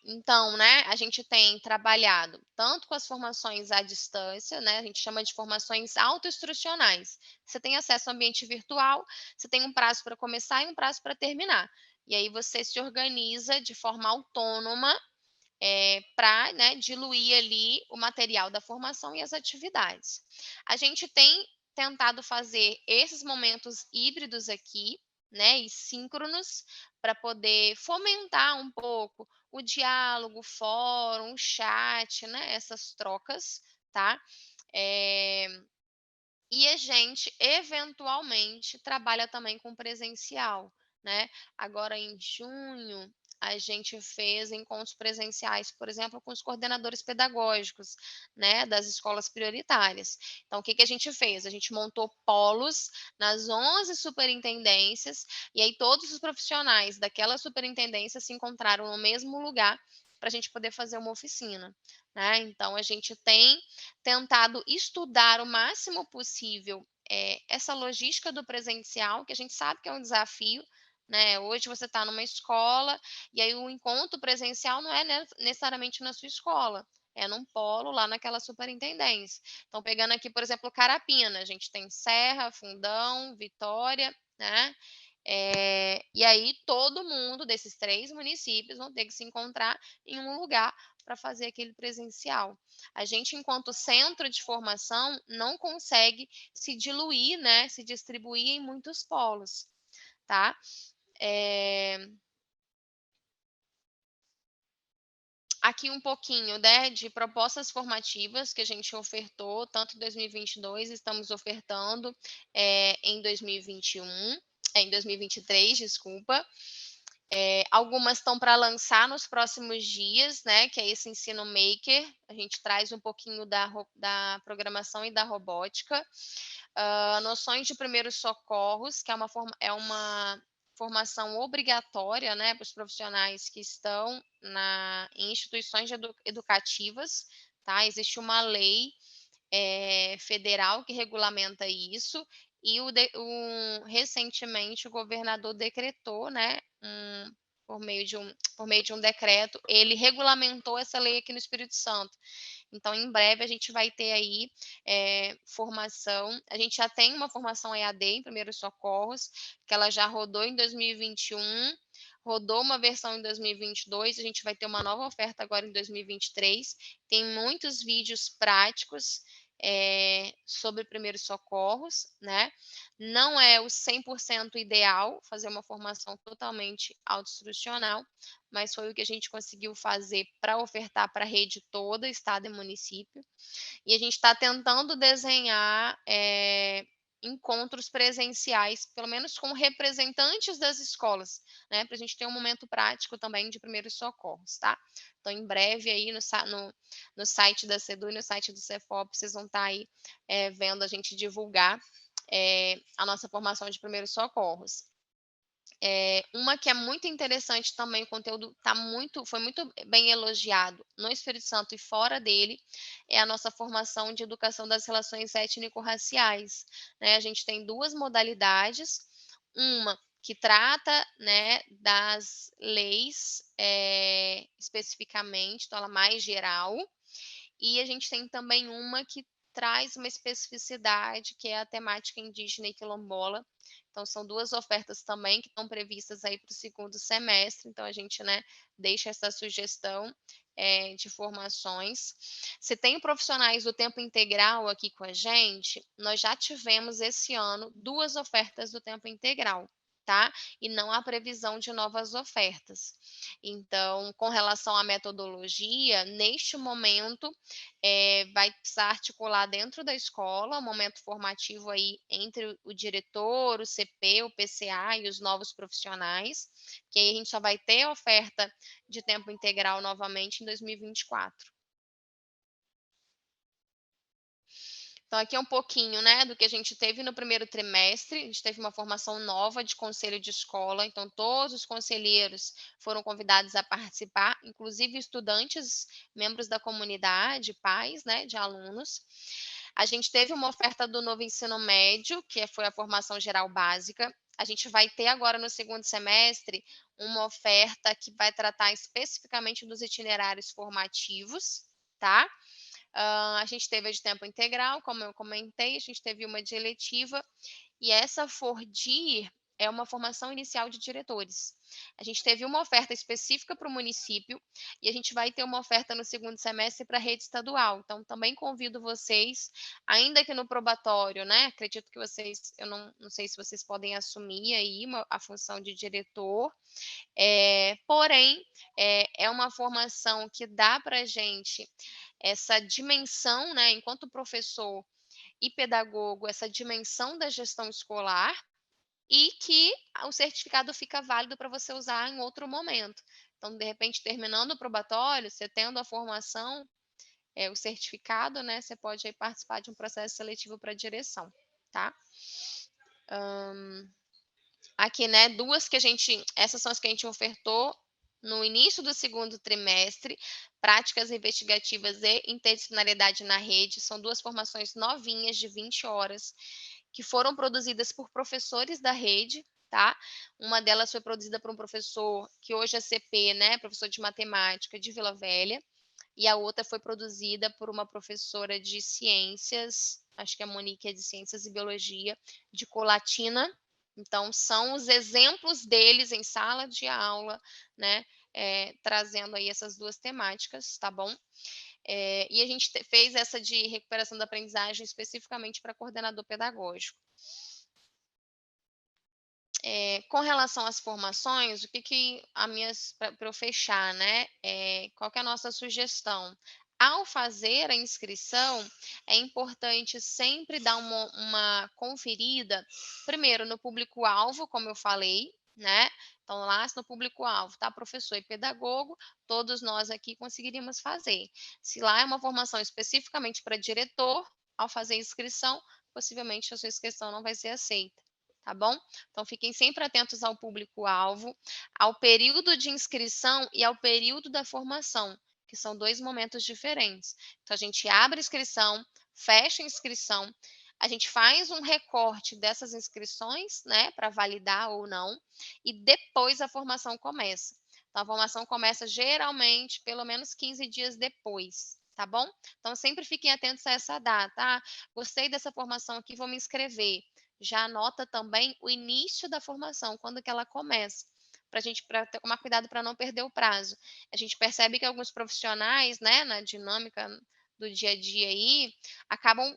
B: Então, né, a gente tem trabalhado tanto com as formações à distância, né, a gente chama de formações autoinstrucionais. Você tem acesso ao ambiente virtual, você tem um prazo para começar e um prazo para terminar. E aí você se organiza de forma autônoma para, né, diluir ali o material da formação e as atividades. A gente tem tentado fazer esses momentos híbridos aqui, né, e síncronos, para poder fomentar um pouco o diálogo, o fórum, o chat, né, essas trocas, tá? E a gente, eventualmente, trabalha também com presencial, né? Agora, em junho, a gente fez encontros presenciais, por exemplo, com os coordenadores pedagógicos, né, das escolas prioritárias. Então, o que que a gente fez? A gente montou polos nas 11 superintendências, e aí todos os profissionais daquela superintendência se encontraram no mesmo lugar para a gente poder fazer uma oficina, né? Então, a gente tem tentado estudar o máximo possível essa logística do presencial, que a gente sabe que é um desafio, né? Hoje você está numa escola, e aí o encontro presencial não é necessariamente na sua escola, é num polo lá naquela superintendência. Então, pegando aqui, por exemplo, Carapina, a gente tem Serra, Fundão, Vitória, né? E aí todo mundo desses 3 municípios vão ter que se encontrar em um lugar para fazer aquele presencial. A gente, enquanto centro de formação, não consegue se diluir, né, se distribuir em muitos polos, tá? Aqui um pouquinho, né, de propostas formativas que a gente ofertou, tanto em 2022, estamos ofertando em 2021, em 2023, desculpa. Algumas estão para lançar nos próximos dias, né, que é esse ensino maker. A gente traz um pouquinho da programação e da robótica. Noções de primeiros socorros, que é uma formação obrigatória, né, para os profissionais que estão em instituições educativas, tá? Existe uma lei federal que regulamenta isso, e recentemente o governador decretou, né, por meio de um decreto, ele regulamentou essa lei aqui no Espírito Santo. Então, em breve, a gente vai ter aí formação. A gente já tem uma formação EAD em primeiros socorros, que ela já rodou em 2021, rodou uma versão em 2022, a gente vai ter uma nova oferta agora em 2023. Tem muitos vídeos práticos sobre primeiros socorros, né? Não é o 100% ideal fazer uma formação totalmente autoinstrucional, mas foi o que a gente conseguiu fazer para ofertar para a rede toda, estado e município. E a gente está tentando desenhar encontros presenciais, pelo menos com representantes das escolas, né? Para a gente ter um momento prático também de primeiros socorros, tá? Então, em breve, aí no site da SEDU e no site do Cefop, vocês vão estar aí vendo a gente divulgar a nossa formação de primeiros socorros. Uma que é muito interessante também, o conteúdo foi muito bem elogiado no Espírito Santo e fora dele, é a nossa formação de educação das relações étnico-raciais, né? A gente tem 2 modalidades, uma que trata, né, das leis especificamente, então ela é mais geral, e a gente tem também uma que traz uma especificidade, que é a temática indígena e quilombola. Então, são 2 ofertas também que estão previstas aí para o segundo semestre. Então, a gente, né, deixa essa sugestão de formações. Se tem profissionais do tempo integral aqui com a gente, nós já tivemos esse ano 2 ofertas do tempo integral, tá? E não há previsão de novas ofertas. Então, com relação à metodologia, neste momento, vai precisar articular dentro da escola um momento formativo aí entre o diretor, o CP, o PCA e os novos profissionais, que aí a gente só vai ter oferta de tempo integral novamente em 2024. Então, aqui é um pouquinho, né, do que a gente teve no primeiro trimestre. A gente teve uma formação nova de conselho de escola, então todos os conselheiros foram convidados a participar, inclusive estudantes, membros da comunidade, pais, né, de alunos. A gente teve uma oferta do novo ensino médio, que foi a formação geral básica. A gente vai ter agora no segundo semestre uma oferta que vai tratar especificamente dos itinerários formativos, tá? A gente teve a de tempo integral, como eu comentei, a gente teve uma de eletiva, e essa Fordir é uma formação inicial de diretores. A gente teve uma oferta específica para o município e a gente vai ter uma oferta no segundo semestre para a rede estadual. Então, também convido vocês, ainda que no probatório, né? Acredito que vocês, eu não sei se vocês podem assumir aí a função de diretor, porém, é uma formação que dá para a gente essa dimensão, né, enquanto professor e pedagogo, essa dimensão da gestão escolar, e que o certificado fica válido para você usar em outro momento. Então, de repente, terminando o probatório, você tendo a formação, o certificado, né, você pode aí participar de um processo seletivo para direção, tá? Aqui, né, essas são as que a gente ofertou no início do segundo trimestre, práticas investigativas e interdisciplinaridade na rede. São 2 formações novinhas de 20 horas, que foram produzidas por professores da rede, tá? Uma delas foi produzida por um professor que hoje é CP, né, professor de matemática de Vila Velha, e a outra foi produzida por uma professora de ciências, acho que a Monique é de ciências e biologia, de Colatina. Então, são os exemplos deles em sala de aula, né, trazendo aí essas 2 temáticas, tá bom? E a gente fez essa de recuperação da aprendizagem especificamente para coordenador pedagógico. Com relação às formações, o que para eu fechar, né? Qual que é a nossa sugestão? Ao fazer a inscrição, é importante sempre dar uma conferida, primeiro no público-alvo, como eu falei, né? Então, lá no público-alvo, tá? Professor e pedagogo, todos nós aqui conseguiríamos fazer. Se lá é uma formação especificamente para diretor, ao fazer a inscrição, possivelmente a sua inscrição não vai ser aceita, tá bom? Então, fiquem sempre atentos ao público-alvo, ao período de inscrição e ao período da formação, que são 2 momentos diferentes. Então, a gente abre a inscrição, fecha a inscrição, a gente faz um recorte dessas inscrições, né, para validar ou não, e depois a formação começa. Então, a formação começa geralmente pelo menos 15 dias depois, tá bom? Então, sempre fiquem atentos a essa data. Ah, gostei dessa formação aqui, vou me inscrever. Já anota também o início da formação, quando que ela começa, para a gente tomar cuidado para não perder o prazo. A gente percebe que alguns profissionais, né, na dinâmica do dia a dia aí,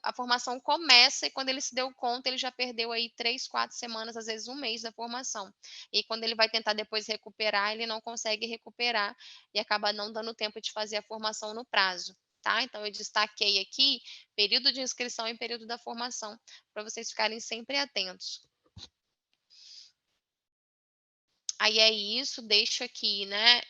B: a formação começa e quando ele se deu conta, ele já perdeu aí 3, 4 semanas, às vezes 1 mês da formação. E quando ele vai tentar depois recuperar, ele não consegue recuperar e acaba não dando tempo de fazer a formação no prazo, tá? Então eu destaquei aqui período de inscrição e período da formação, para vocês ficarem sempre atentos. Aí é isso, deixo aqui, né,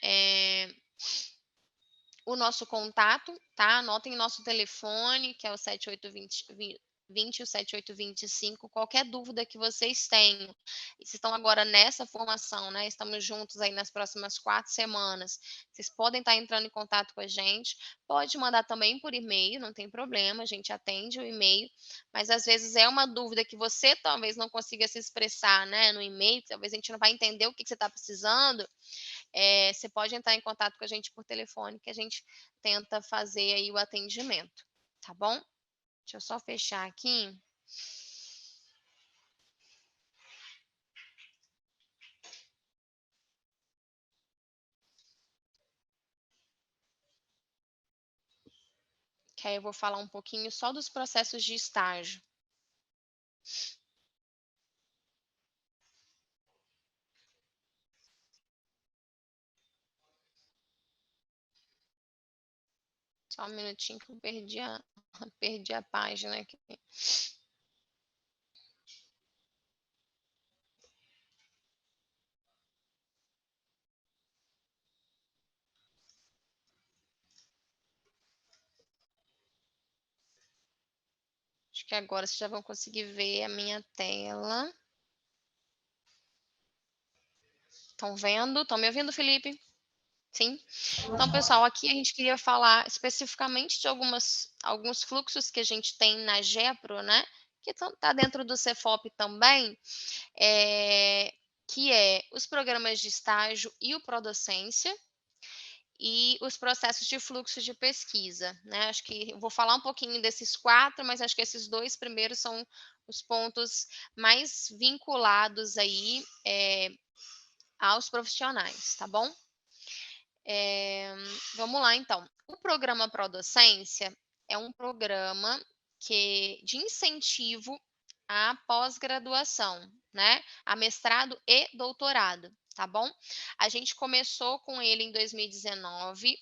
B: o nosso contato, tá? Anotem nosso telefone, que é o 7820 o 7825, qualquer dúvida que vocês tenham. Vocês estão agora nessa formação, né? Estamos juntos aí nas próximas 4 semanas. Vocês podem estar entrando em contato com a gente. Pode mandar também por e-mail, não tem problema, a gente atende o e-mail. Mas às vezes é uma dúvida que você talvez não consiga se expressar, né, no e-mail, talvez a gente não vai entender o que você está precisando. Você pode entrar em contato com a gente por telefone, que a gente tenta fazer aí o atendimento, tá bom? Deixa eu só fechar aqui. Que aí eu vou falar um pouquinho só dos processos de estágio. Só um minutinho que eu perdi a página aqui. Acho que agora vocês já vão conseguir ver a minha tela. Estão vendo? Estão me ouvindo, Felipe? Sim? Então, pessoal, aqui a gente queria falar especificamente de alguns fluxos que a gente tem na GEPRO, né? Que está dentro do Cefop também, que é os programas de estágio e o Prodocência, e os processos de fluxo de pesquisa, né? Acho que eu vou falar um pouquinho desses 4, mas acho que esses 2 primeiros são os pontos mais vinculados aí aos profissionais, tá bom? Vamos lá, então. O programa Prodocência é um programa de incentivo à pós-graduação, né? A mestrado e doutorado, tá bom? A gente começou com ele em 2019,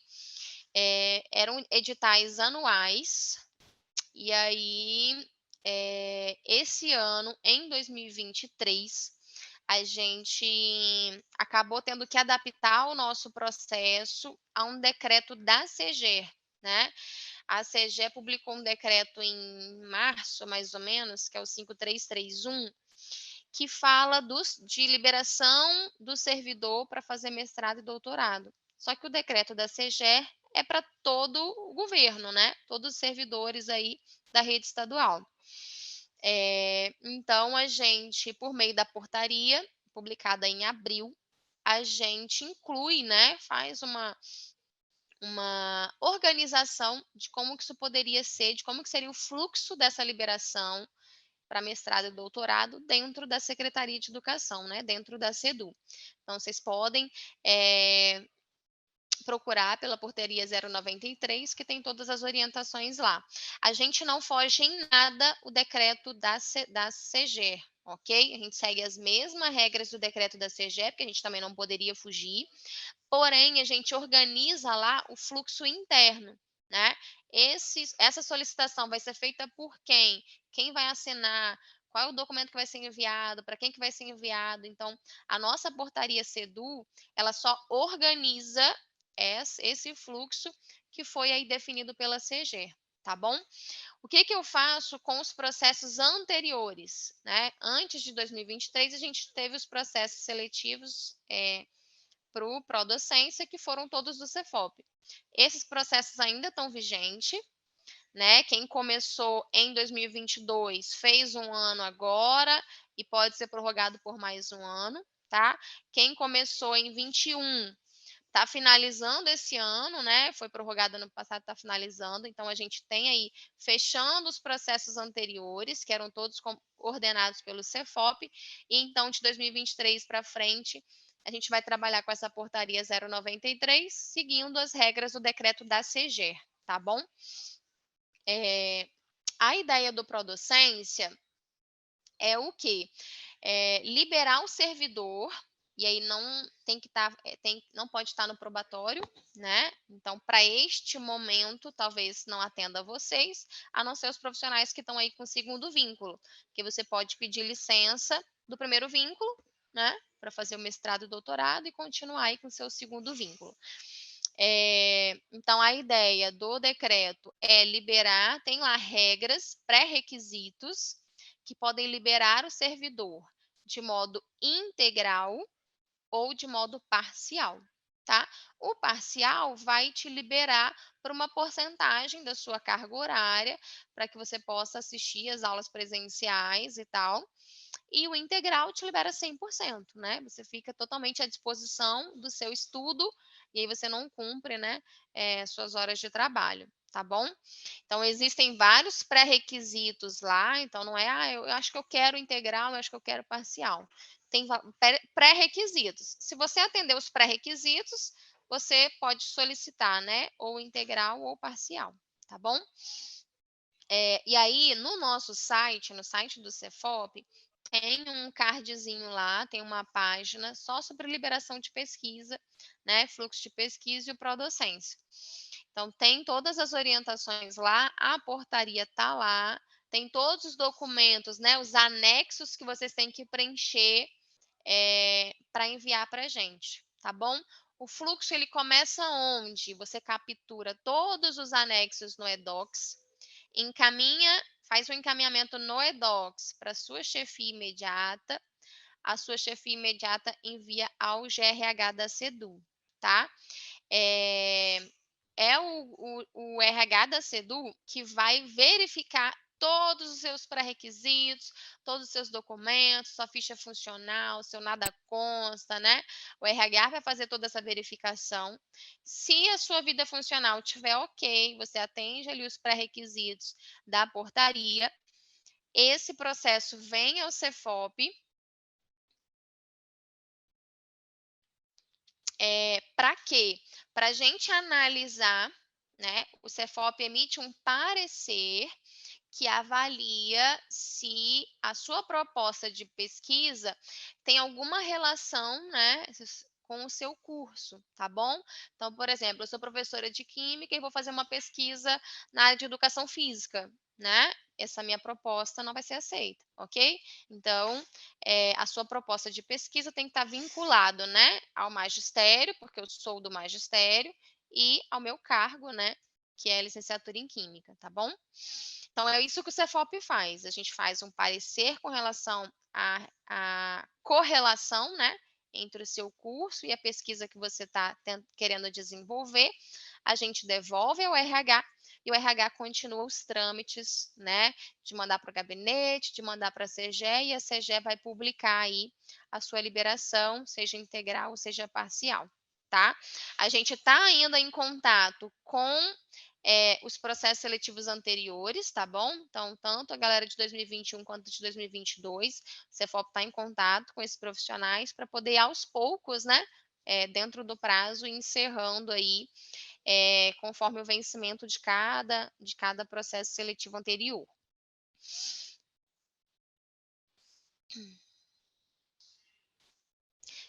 B: eram editais anuais, e aí, esse ano, em 2023, a gente acabou tendo que adaptar o nosso processo a um decreto da CGE, né? A CGE publicou um decreto em março, mais ou menos, que é o 5331, que fala de liberação do servidor para fazer mestrado e doutorado. Só que o decreto da CEGER é para todo o governo, né? Todos os servidores aí da rede estadual. Então, a gente, por meio da portaria, publicada em abril, a gente inclui, né? Faz uma organização de como que isso poderia ser, de como que seria o fluxo dessa liberação para mestrado e doutorado dentro da Secretaria de Educação, né? Dentro da SEDU. Então, vocês podem procurar pela portaria 093, que tem todas as orientações lá. A gente não foge em nada o decreto da CEGER, ok? A gente segue as mesmas regras do decreto da CEGER, porque a gente também não poderia fugir, porém, a gente organiza lá o fluxo interno, né? Essa solicitação vai ser feita por quem? Quem vai assinar? Qual é o documento que vai ser enviado? Para quem que vai ser enviado? Então, a nossa portaria SEDU, ela só organiza esse fluxo que foi aí definido pela CEGER, tá bom? O que eu faço com os processos anteriores, né? Antes de 2023, a gente teve os processos seletivos para o Prodocência, que foram todos do Cefop. Esses processos ainda estão vigentes, né? Quem começou em 2022 fez um ano agora e pode ser prorrogado por mais um ano, tá? Quem começou em 21 está finalizando esse ano, né? Foi prorrogado ano passado, está finalizando. Então, a gente tem aí fechando os processos anteriores, que eram todos ordenados pelo Cefop, e então, de 2023 para frente, a gente vai trabalhar com essa portaria 093, seguindo as regras do decreto da CEGER, tá bom? A ideia do Prodocência é o quê? Liberar o servidor, e aí não tem que estar, não pode estar no probatório, né? Então, para este momento, talvez não atenda a vocês, a não ser os profissionais que estão aí com o segundo vínculo, que você pode pedir licença do primeiro vínculo, né? Para fazer o mestrado e doutorado e continuar aí com o seu segundo vínculo. Então, a ideia do decreto é liberar, tem lá regras, pré-requisitos, que podem liberar o servidor de modo integral ou de modo parcial, tá? O parcial vai te liberar por uma porcentagem da sua carga horária, para que você possa assistir às aulas presenciais e tal. E o integral te libera 100%, né? Você fica totalmente à disposição do seu estudo e aí você não cumpre, né, suas horas de trabalho, tá bom? Então, existem vários pré-requisitos lá, então não é, eu acho que eu quero integral, eu acho que eu quero parcial. Tem pré-requisitos. Se você atender os pré-requisitos, você pode solicitar, né, ou integral ou parcial, tá bom? E aí, no nosso site, no site do Cefop, tem um cardzinho lá, tem uma página só sobre liberação de pesquisa, né? Fluxo de pesquisa e o Prodocência. Então, tem todas as orientações lá, a portaria tá lá, tem todos os documentos, né? Os anexos que vocês têm que preencher para enviar para a gente, tá bom? O fluxo ele começa onde? Você captura todos os anexos no eDocs, faz o encaminhamento no eDocs para sua chefia imediata, a sua chefia imediata envia ao GRH da SEDU, tá? É o RH da SEDU que vai verificar todos os seus pré-requisitos, todos os seus documentos, sua ficha funcional, seu nada consta, né? O RH vai fazer toda essa verificação. Se a sua vida funcional estiver ok, você atende ali os pré-requisitos da portaria, esse processo vem ao Cefop. Para quê? Para a gente analisar, né? O Cefop emite um parecer que avalia se a sua proposta de pesquisa tem alguma relação, né, com o seu curso, tá bom? Então, por exemplo, eu sou professora de química e vou fazer uma pesquisa na área de educação física, né? Essa minha proposta não vai ser aceita, ok? Então, a sua proposta de pesquisa tem que estar vinculado, né, ao magistério, porque eu sou do magistério, e ao meu cargo, né, que é a licenciatura em química, tá bom? Então, é isso que o Cefop faz. A gente faz um parecer com relação à correlação, né, entre o seu curso e a pesquisa que você está querendo desenvolver. A gente devolve ao RH e o RH continua os trâmites, né, de mandar para o gabinete, de mandar para a CGE, e a CGE vai publicar aí a sua liberação, seja integral, seja parcial, tá? A gente está ainda em contato com os processos seletivos anteriores, tá bom? Então, tanto a galera de 2021 quanto de 2022, o Cefop está em contato com esses profissionais para poder, aos poucos, né, dentro do prazo, encerrando aí, conforme o vencimento de cada processo seletivo anterior.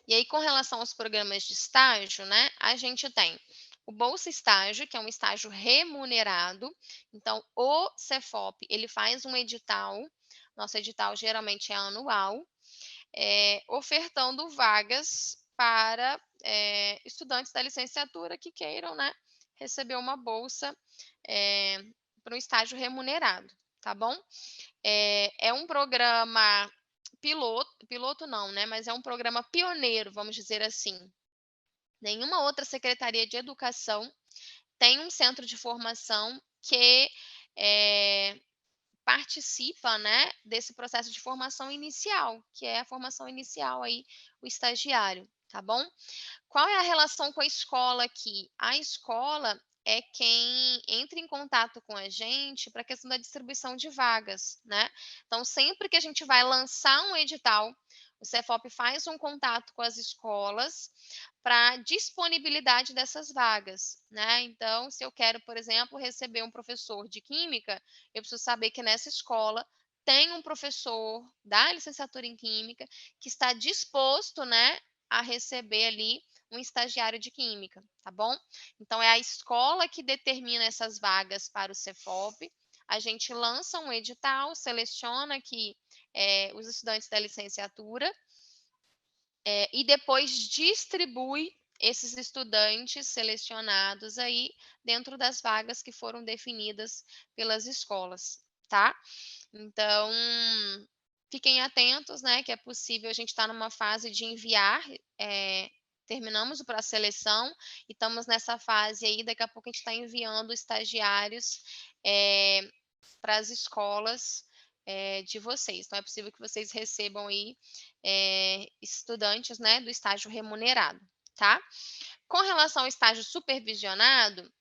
B: E aí, com relação aos programas de estágio, né, a gente tem o Bolsa Estágio, que é um estágio remunerado. Então, o Cefop, ele faz um edital, nosso edital geralmente é anual, ofertando vagas para estudantes da licenciatura que queiram, né, receber uma bolsa para um estágio remunerado, tá bom? É um programa piloto não, né, mas é um programa pioneiro, vamos dizer assim. Nenhuma outra secretaria de educação tem um centro de formação que participa, né, desse processo de formação inicial, que é a formação inicial aí, o estagiário, tá bom? Qual é a relação com a escola aqui? A escola é quem entra em contato com a gente para a questão da distribuição de vagas, né? Então, sempre que a gente vai lançar um edital, o Cefop faz um contato com as escolas para disponibilidade dessas vagas, né? Então, se eu quero, por exemplo, receber um professor de química, eu preciso saber que nessa escola tem um professor da licenciatura em química que está disposto, né, a receber ali um estagiário de química, tá bom? Então, é a escola que determina essas vagas para o Cefop. A gente lança um edital, seleciona aqui os estudantes da licenciatura e depois distribui esses estudantes selecionados aí dentro das vagas que foram definidas pelas escolas, tá? Então, fiquem atentos, né, que é possível a gente estar numa fase de enviar, terminamos a seleção e estamos nessa fase aí, daqui a pouco a gente está enviando estagiários para as escolas de vocês. Então, é possível que vocês recebam aí estudantes, né, do estágio remunerado, tá? Com relação ao estágio supervisionado,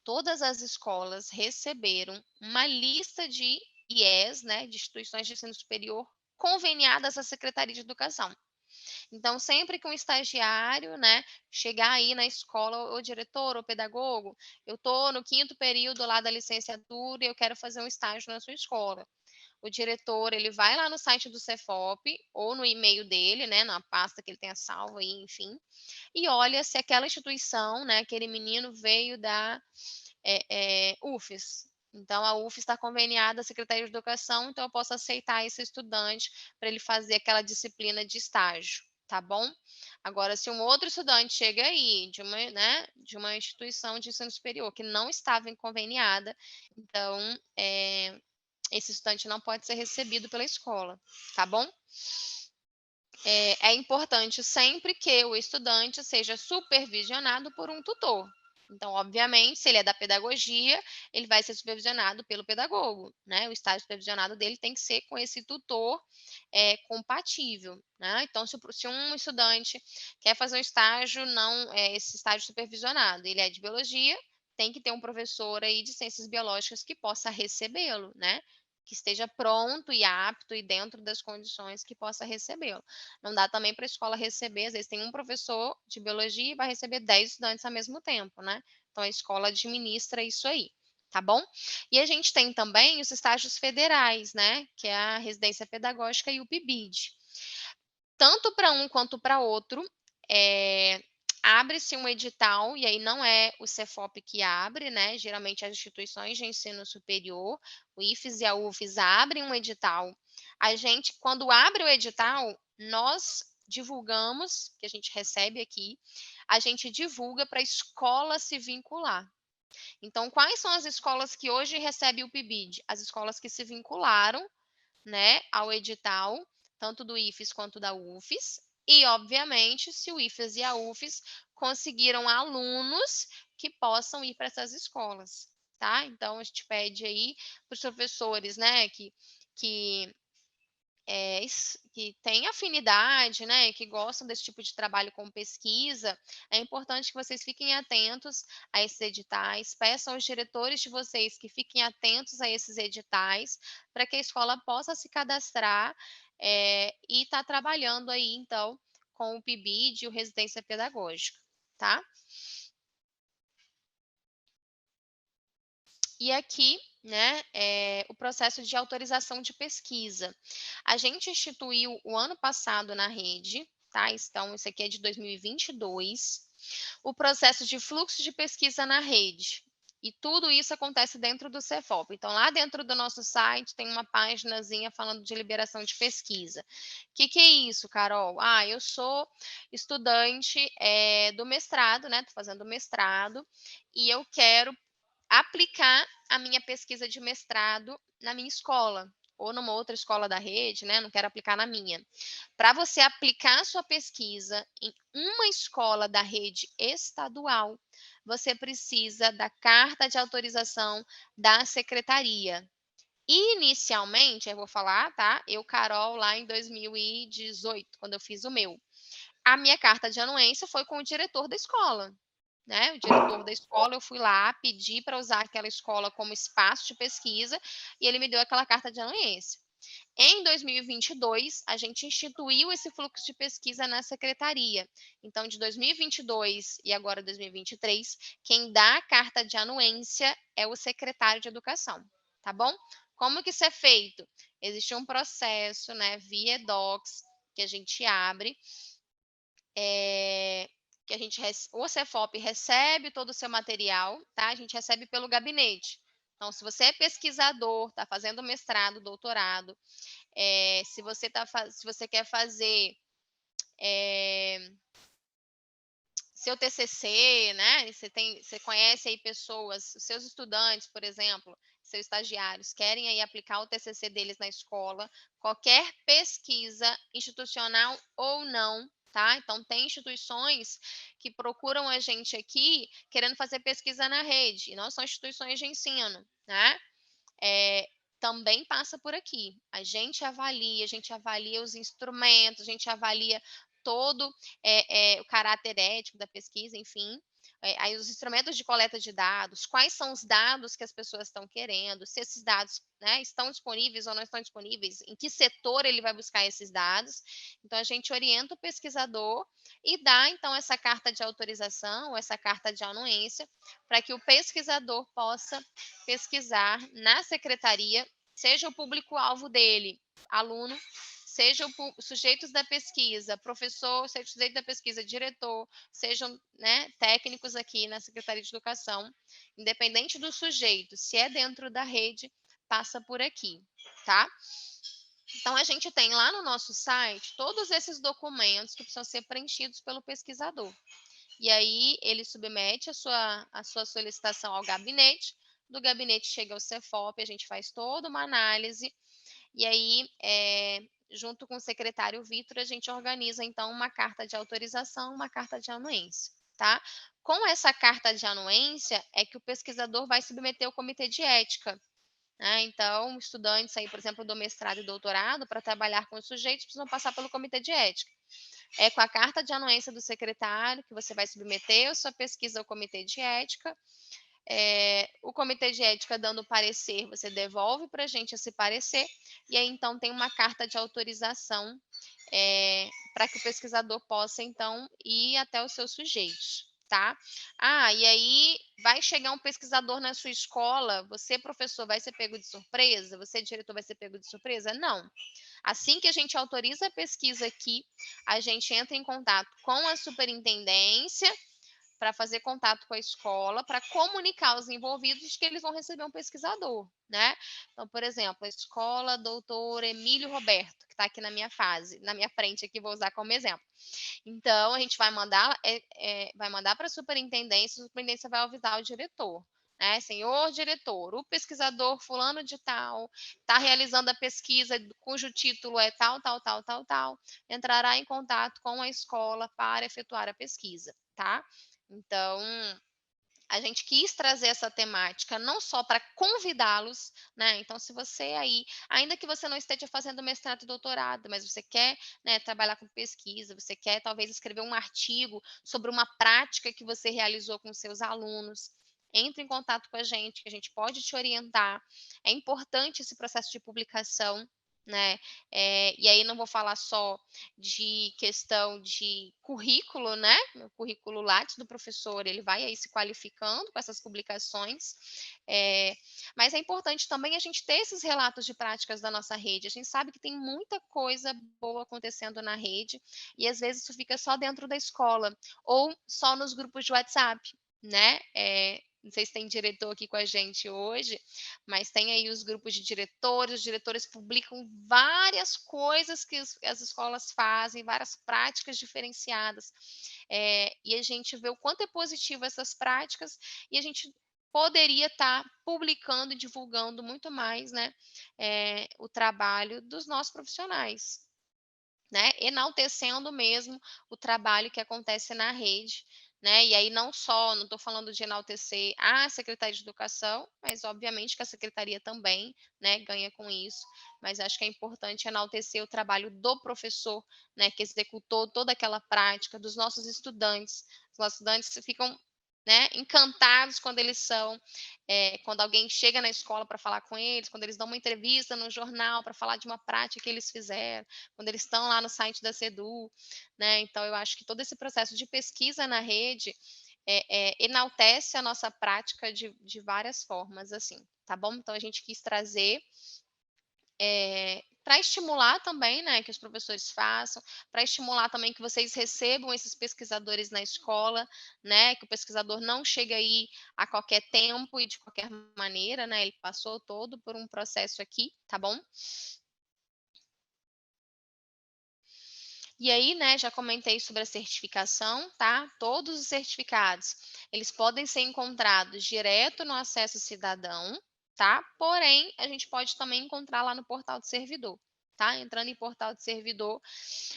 B: todas as escolas receberam uma lista de IES, né, de instituições de ensino superior, conveniadas à Secretaria de Educação. Então, sempre que um estagiário, né, chegar aí na escola, o diretor, ou pedagogo, eu estou no 5º período lá da licenciatura e eu quero fazer um estágio na sua escola. O diretor, ele vai lá no site do Cefop, ou no e-mail dele, né, na pasta que ele tenha salvo aí, enfim, e olha se aquela instituição, né, aquele menino veio da UFES. Então, a UFES está conveniada à Secretaria de Educação, então eu posso aceitar esse estudante para ele fazer aquela disciplina de estágio, tá bom? Agora, se um outro estudante chega aí de uma instituição de ensino superior que não estava conveniada, então esse estudante não pode ser recebido pela escola, tá bom? É importante sempre que o estudante seja supervisionado por um tutor. Então, obviamente, se ele é da pedagogia, ele vai ser supervisionado pelo pedagogo, né? O estágio supervisionado dele tem que ser com esse tutor compatível, né? Então, se um estudante quer fazer um estágio, não esse estágio supervisionado, ele é de biologia, tem que ter um professor aí de ciências biológicas que possa recebê-lo, né? Que esteja pronto e apto e dentro das condições que possa recebê-lo. Não dá também para a escola receber, às vezes tem um professor de biologia e vai receber 10 estudantes ao mesmo tempo, né? Então a escola administra isso aí, tá bom? E a gente tem também os estágios federais, né? Que é a residência pedagógica e o PIBID. Tanto para um quanto para outro, abre-se um edital, e aí não é o Cefop que abre, né? Geralmente as instituições de ensino superior, o IFES e a UFES abrem um edital. A gente, quando abre o edital, nós divulgamos, que a gente recebe aqui, a gente divulga para a escola se vincular, Então, quais são as escolas que hoje recebem o PIBID? As escolas que se vincularam, né, ao edital, tanto do IFES quanto da UFES, e, obviamente, se o IFES e a UFES conseguiram alunos que possam ir para essas escolas, tá? Então, a gente pede aí para os professores, né, que que têm afinidade, né, que gostam desse tipo de trabalho com pesquisa, é importante que vocês fiquem atentos a esses editais, peçam aos diretores de vocês que fiquem atentos a esses editais, para que a escola possa se cadastrar e estar trabalhando aí, então, com o PIBID e o Residência Pedagógica, tá? E aqui, né, o processo de autorização de pesquisa. A gente instituiu o ano passado na rede, tá? Então, isso aqui é de 2022, o processo de fluxo de pesquisa na rede. E tudo isso acontece dentro do Cefop. Então, lá dentro do nosso site tem uma paginazinha falando de liberação de pesquisa. O que é isso, Carol? Ah, eu sou estudante do mestrado, né? Estou fazendo mestrado e eu quero aplicar a minha pesquisa de mestrado na minha escola ou numa outra escola da rede, né? Não quero aplicar na minha. Para você aplicar a sua pesquisa em uma escola da rede estadual, você precisa da carta de autorização da secretaria. Inicialmente, eu vou falar, tá? Eu, Carol, lá em 2018, quando eu fiz o meu, a minha carta de anuência foi com o diretor da escola. Né, o diretor da escola, eu fui lá, pedi para usar aquela escola como espaço de pesquisa e ele me deu aquela carta de anuência. Em 2022, a gente instituiu esse fluxo de pesquisa na secretaria. Então, de 2022 e agora 2023, quem dá a carta de anuência é o secretário de educação, tá bom? Como que isso é feito? Existe um processo, né, via Docs, que a gente abre, que o Cefop recebe todo o seu material, tá? A gente recebe pelo gabinete. Então, se você é pesquisador, está fazendo mestrado, doutorado, se você quer fazer seu TCC, né? Você conhece aí pessoas, os seus estudantes, por exemplo, seus estagiários, querem aí aplicar o TCC deles na escola, qualquer pesquisa institucional ou não, tá? Então, tem instituições que procuram a gente aqui querendo fazer pesquisa na rede, e não são instituições de ensino, né? Também passa por aqui. A gente avalia os instrumentos, a gente avalia todo o caráter ético da pesquisa, enfim. Aí os instrumentos de coleta de dados, quais são os dados que as pessoas estão querendo, se esses dados, né, estão disponíveis ou não estão disponíveis, em que setor ele vai buscar esses dados. Então, a gente orienta o pesquisador e dá, então, essa carta de autorização, essa carta de anuência, para que o pesquisador possa pesquisar na secretaria, seja o público-alvo dele, aluno, seja sujeitos da pesquisa, professor, seja o sujeito da pesquisa, diretor, sejam, né, técnicos aqui na Secretaria de Educação, independente do sujeito, se é dentro da rede, passa por aqui, tá? Então, a gente tem lá no nosso site todos esses documentos que precisam ser preenchidos pelo pesquisador. E aí, ele submete a sua solicitação ao gabinete, do gabinete chega ao Cefop, a gente faz toda uma análise, e aí, junto com o secretário Vitor, a gente organiza, então, uma carta de autorização, uma carta de anuência, tá? Com essa carta de anuência, é que o pesquisador vai submeter ao comitê de ética, né? Então, estudantes aí, por exemplo, do mestrado e doutorado, para trabalhar com os sujeitos, precisam passar pelo comitê de ética. É com a carta de anuência do secretário que você vai submeter a sua pesquisa ao comitê de ética. O comitê de ética dando parecer, você devolve para a gente esse parecer, e aí então tem uma carta de autorização para que o pesquisador possa então ir até os seus sujeitos, tá? E aí vai chegar um pesquisador na sua escola, você, professor, vai ser pego de surpresa? Você, diretor, vai ser pego de surpresa? Não. Assim que a gente autoriza a pesquisa aqui, a gente entra em contato com a superintendência para fazer contato com a escola, para comunicar aos envolvidos que eles vão receber um pesquisador, né? Então, por exemplo, a escola doutor Emílio Roberto, que está aqui na minha frente aqui, vou usar como exemplo. Então, a gente vai mandar para a superintendência vai avisar o diretor. né? Senhor diretor, o pesquisador fulano de tal está realizando a pesquisa cujo título é tal, tal, tal, tal, tal, entrará em contato com a escola para efetuar a pesquisa, tá? Então, a gente quis trazer essa temática não só para convidá-los, né? Então, se você aí, ainda que você não esteja fazendo mestrado e doutorado, mas você quer, né, trabalhar com pesquisa, você quer talvez escrever um artigo sobre uma prática que você realizou com seus alunos, entre em contato com a gente, que a gente pode te orientar. É importante esse processo de publicação, né? E aí não vou falar só de questão de currículo, né? O currículo Lattes do professor, ele vai aí se qualificando com essas publicações, mas é importante também a gente ter esses relatos de práticas da nossa rede. A gente sabe que tem muita coisa boa acontecendo na rede e às vezes isso fica só dentro da escola ou só nos grupos de WhatsApp, né? Não sei se tem diretor aqui com a gente hoje, mas tem aí os grupos de diretores, os diretores publicam várias coisas que as escolas fazem, várias práticas diferenciadas, e a gente vê o quanto é positivo essas práticas, e a gente poderia estar publicando e divulgando muito mais, né, o trabalho dos nossos profissionais, né, enaltecendo mesmo o trabalho que acontece na rede, né, e aí não estou falando de enaltecer a Secretaria de Educação, mas obviamente que a Secretaria também, né, ganha com isso, mas acho que é importante enaltecer o trabalho do professor, né, que executou toda aquela prática, dos nossos estudantes. Os nossos estudantes ficam, né, encantados quando eles são, quando alguém chega na escola para falar com eles, quando eles dão uma entrevista no jornal para falar de uma prática que eles fizeram, quando eles estão lá no site da SEDU, né? Então, eu acho que todo esse processo de pesquisa na rede enaltece a nossa prática de várias formas, assim, tá bom? Então, a gente quis trazer para estimular também, né, que os professores façam, para estimular também que vocês recebam esses pesquisadores na escola, né, que o pesquisador não chegue aí a qualquer tempo e de qualquer maneira, né, ele passou todo por um processo aqui, tá bom? E aí, né, já comentei sobre a certificação, tá? Todos os certificados, eles podem ser encontrados direto no acesso cidadão, tá? Porém, a gente pode também encontrar lá no portal do servidor, tá? Entrando em portal de servidor,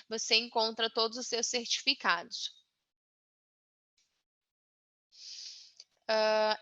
B: você encontra todos os seus certificados.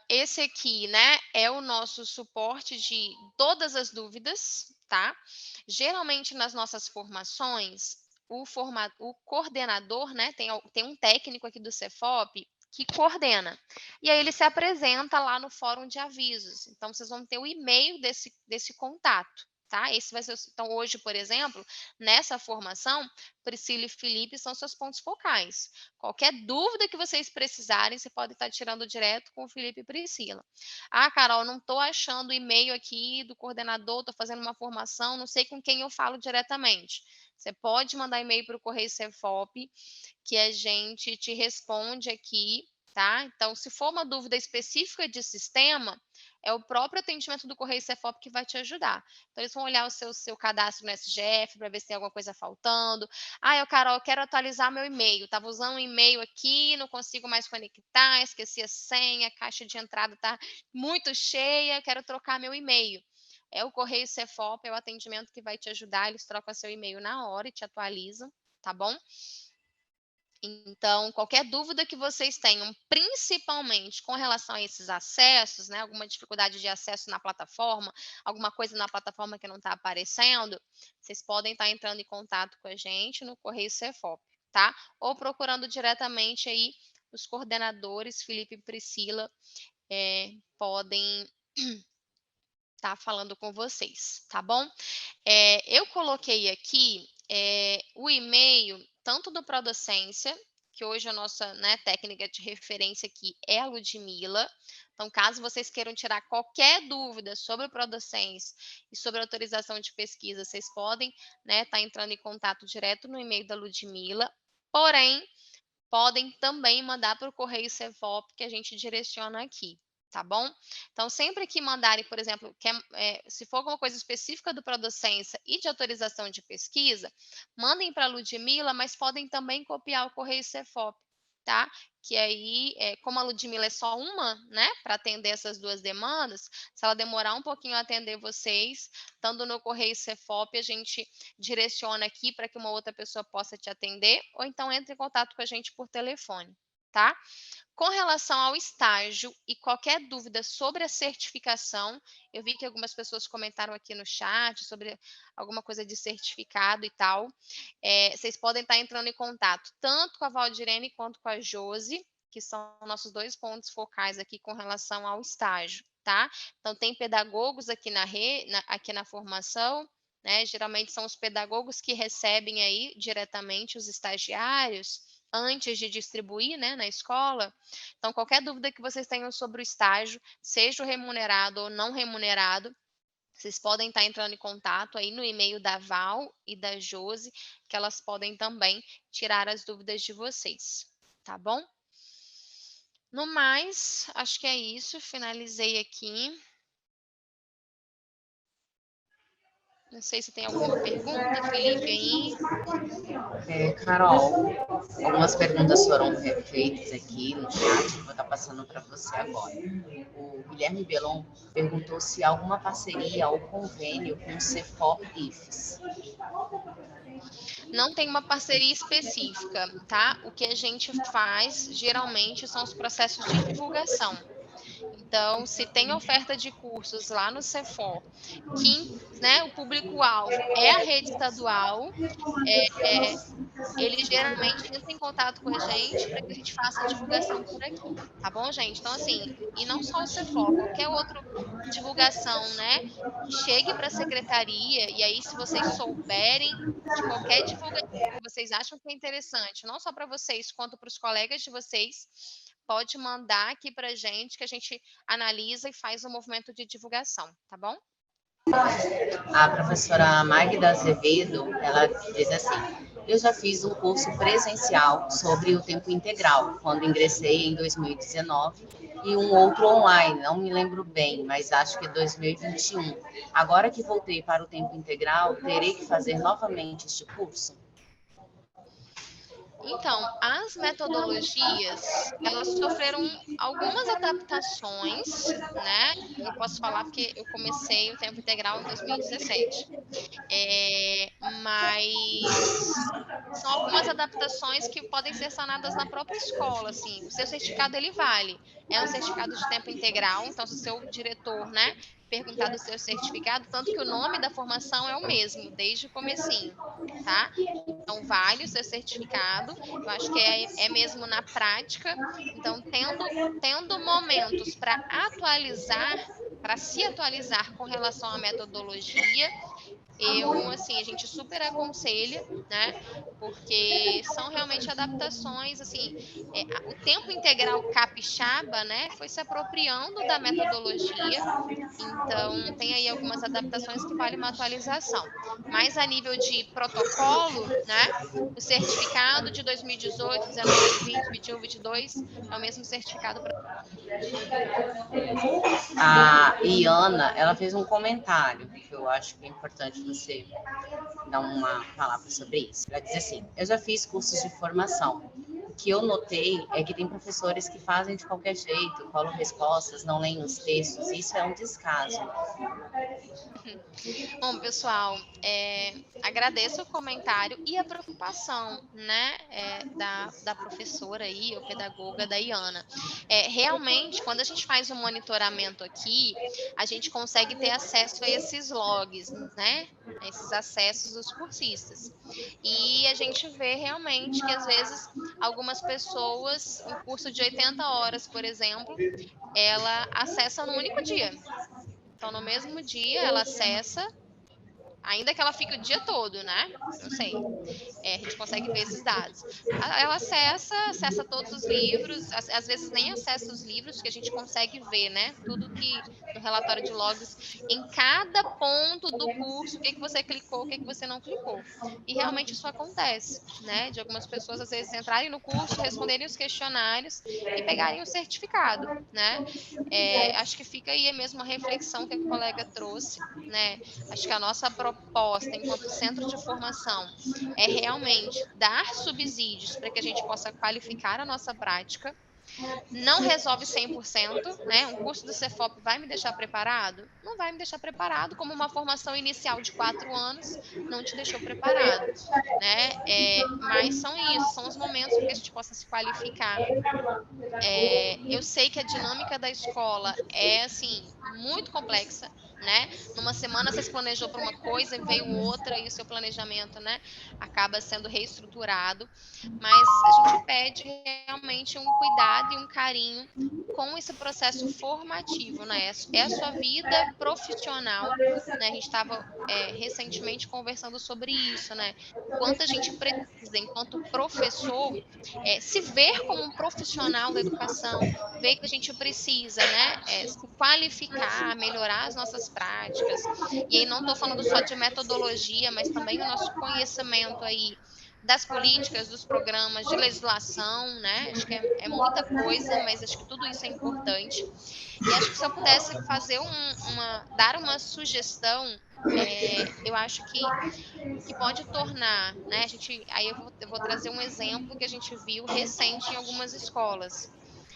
B: Esse aqui, né, é o nosso suporte de todas as dúvidas, tá? Geralmente nas nossas formações, o coordenador, né, tem um técnico aqui do Cefop que coordena. E aí ele se apresenta lá no fórum de avisos. Então vocês vão ter o e-mail desse contato, tá? Esse vai ser, então hoje, por exemplo, nessa formação, Priscila e Felipe são seus pontos focais. Qualquer dúvida que vocês precisarem, você pode estar tirando direto com o Felipe e Priscila. Ah, Carol, não estou achando o e-mail aqui do coordenador, estou fazendo uma formação, não sei com quem eu falo diretamente. Você pode mandar e-mail para o Correio Cefop, que a gente te responde aqui, tá? Então, se for uma dúvida específica de sistema, é o próprio atendimento do Correio Cefop que vai te ajudar. Então, eles vão olhar o seu cadastro no SGF para ver se tem alguma coisa faltando. Ah, Carol, eu quero atualizar meu e-mail. Estava usando um e-mail aqui, não consigo mais conectar, esqueci a senha, a caixa de entrada está muito cheia, quero trocar meu e-mail. É o Correio Cefop, é o atendimento que vai te ajudar, eles trocam seu e-mail na hora e te atualizam, tá bom? Então, qualquer dúvida que vocês tenham, principalmente com relação a esses acessos, né, alguma dificuldade de acesso na plataforma, alguma coisa na plataforma que não está aparecendo, vocês podem estar entrando em contato com a gente no Correio Cefop, tá? Ou procurando diretamente aí os coordenadores, Felipe e Priscila, podem estar falando com vocês, tá bom? Eu coloquei aqui o e-mail, tanto do Prodocência, que hoje a nossa, né, técnica de referência aqui é a Ludmila. Então, caso vocês queiram tirar qualquer dúvida sobre o Prodocência e sobre a autorização de pesquisa, vocês podem, né, estar entrando em contato direto no e-mail da Ludmila. Porém, podem também mandar para o Correio Cefop, que a gente direciona aqui, tá bom? Então, sempre que mandarem, por exemplo, se for alguma coisa específica do Prodocência e de autorização de pesquisa, mandem para a Ludmila, mas podem também copiar o Correio Cefop, tá? Que aí, como a Ludmila é só uma, né, para atender essas 2 demandas, se ela demorar um pouquinho a atender vocês, estando no correio Cefop, a gente direciona aqui para que uma outra pessoa possa te atender, ou então entre em contato com a gente por telefone, tá? Com relação ao estágio e qualquer dúvida sobre a certificação, eu vi que algumas pessoas comentaram aqui no chat sobre alguma coisa de certificado e tal. Vocês podem estar entrando em contato tanto com a Valdirene quanto com a Josi, que são nossos 2 pontos focais aqui com relação ao estágio, tá? Então, tem pedagogos aqui aqui na formação, né? Geralmente são os pedagogos que recebem aí diretamente os estagiários antes de distribuir, né, na escola. Então, qualquer dúvida que vocês tenham sobre o estágio, seja o remunerado ou não remunerado, vocês podem estar entrando em contato aí no e-mail da Val e da Josi, que elas podem também tirar as dúvidas de vocês, tá bom? No mais, acho que é isso, finalizei aqui. Não sei se tem alguma pergunta, Felipe, aí.
C: Carol, algumas perguntas foram feitas aqui no chat, vou estar passando para você agora. O Guilherme Belon perguntou se há alguma parceria ou convênio com o Cefop IFES.
B: Não tem uma parceria específica, tá? O que a gente faz, geralmente, são os processos de divulgação. Então, se tem oferta de cursos lá no Cefop, que, né, o público-alvo é a rede estadual, ele geralmente entra em contato com a gente para que a gente faça a divulgação por aqui, tá bom, gente? Então, assim, e não só o Cefop, qualquer outra divulgação, né, que chegue para a secretaria, e aí, se vocês souberem de qualquer divulgação que vocês acham que é interessante, não só para vocês, quanto para os colegas de vocês, pode mandar aqui para a gente, que a gente analisa e faz o movimento de divulgação, tá bom?
C: A professora Magda Azevedo, ela diz assim: eu já fiz um curso presencial sobre o tempo integral, quando ingressei em 2019, e um outro online, não me lembro bem, mas acho que 2021. Agora que voltei para o tempo integral, terei que fazer novamente este curso?
B: Então, as metodologias, elas sofreram algumas adaptações, né? Eu posso falar porque eu comecei o tempo integral em 2017. Mas são algumas adaptações que podem ser sanadas na própria escola, assim. O seu certificado, ele vale. É um certificado de tempo integral, então se o seu diretor, né, perguntar do seu certificado, tanto que o nome da formação é o mesmo, desde o comecinho, tá? Então, vale o seu certificado. Eu acho que é mesmo na prática. Então, tendo momentos para atualizar, para se atualizar com relação à metodologia, assim, a gente super aconselha, né? Porque são realmente adaptações, assim, o tempo integral capixaba, né, foi se apropriando da metodologia, então tem aí algumas adaptações que vale uma atualização. Mas a nível de protocolo, né, o certificado de 2018, 19, 20, 21, 22 é o mesmo certificado para
C: A Iana, ela fez um comentário que eu acho que é importante você dar uma palavra sobre isso. Ela diz assim: eu já fiz cursos de formação. O que eu notei é que tem professores que fazem de qualquer jeito, colam respostas, não leem os textos. Isso é um descaso.
B: Bom, pessoal, agradeço o comentário e a preocupação, né, da professora aí, ou pedagoga da Iana. Realmente, quando a gente faz um monitoramento aqui, a gente consegue ter acesso a esses logs, né, esses acessos dos cursistas. E a gente vê realmente que, às vezes, algumas pessoas, um curso de 80 horas, por exemplo, ela acessa no único dia. Então, no mesmo dia, ela acessa, ainda que ela fique o dia todo, né? Não sei. A gente consegue ver esses dados. Ela acessa todos os livros, às vezes nem acessa os livros, que a gente consegue ver, né? Tudo que no relatório de logs, em cada ponto do curso, o que você clicou, o que você não clicou. E realmente isso acontece, né? De algumas pessoas, às vezes, entrarem no curso, responderem os questionários e pegarem o certificado, né? Acho que fica aí mesmo a reflexão que a colega trouxe, né? Acho que a nossa proposta, enquanto centro de formação, é realmente dar subsídios para que a gente possa qualificar a nossa prática. Não resolve 100%, né? Um curso do Cefop vai me deixar preparado? Não vai me deixar preparado, como uma formação inicial de 4 anos não te deixou preparado, né? Mas são os momentos para que a gente possa se qualificar. Eu sei que a dinâmica da escola é, assim, muito complexa, né? Numa semana você se planejou para uma coisa e veio outra e o seu planejamento, né, acaba sendo reestruturado, mas a gente pede realmente um cuidado e um carinho com esse processo formativo, né? É a sua vida profissional, né? A gente estava recentemente conversando sobre isso, né? Quanto a gente precisa, enquanto professor, se ver como um profissional da educação, ver que a gente precisa, né, se qualificar, melhorar as nossas práticas. E aí não estou falando só de metodologia, mas também o nosso conhecimento aí das políticas, dos programas, de legislação, né? Acho que é muita coisa, mas acho que tudo isso é importante. E acho que se eu pudesse fazer dar uma sugestão, eu acho que pode tornar, né? Aí eu vou trazer um exemplo que a gente viu recente em algumas escolas.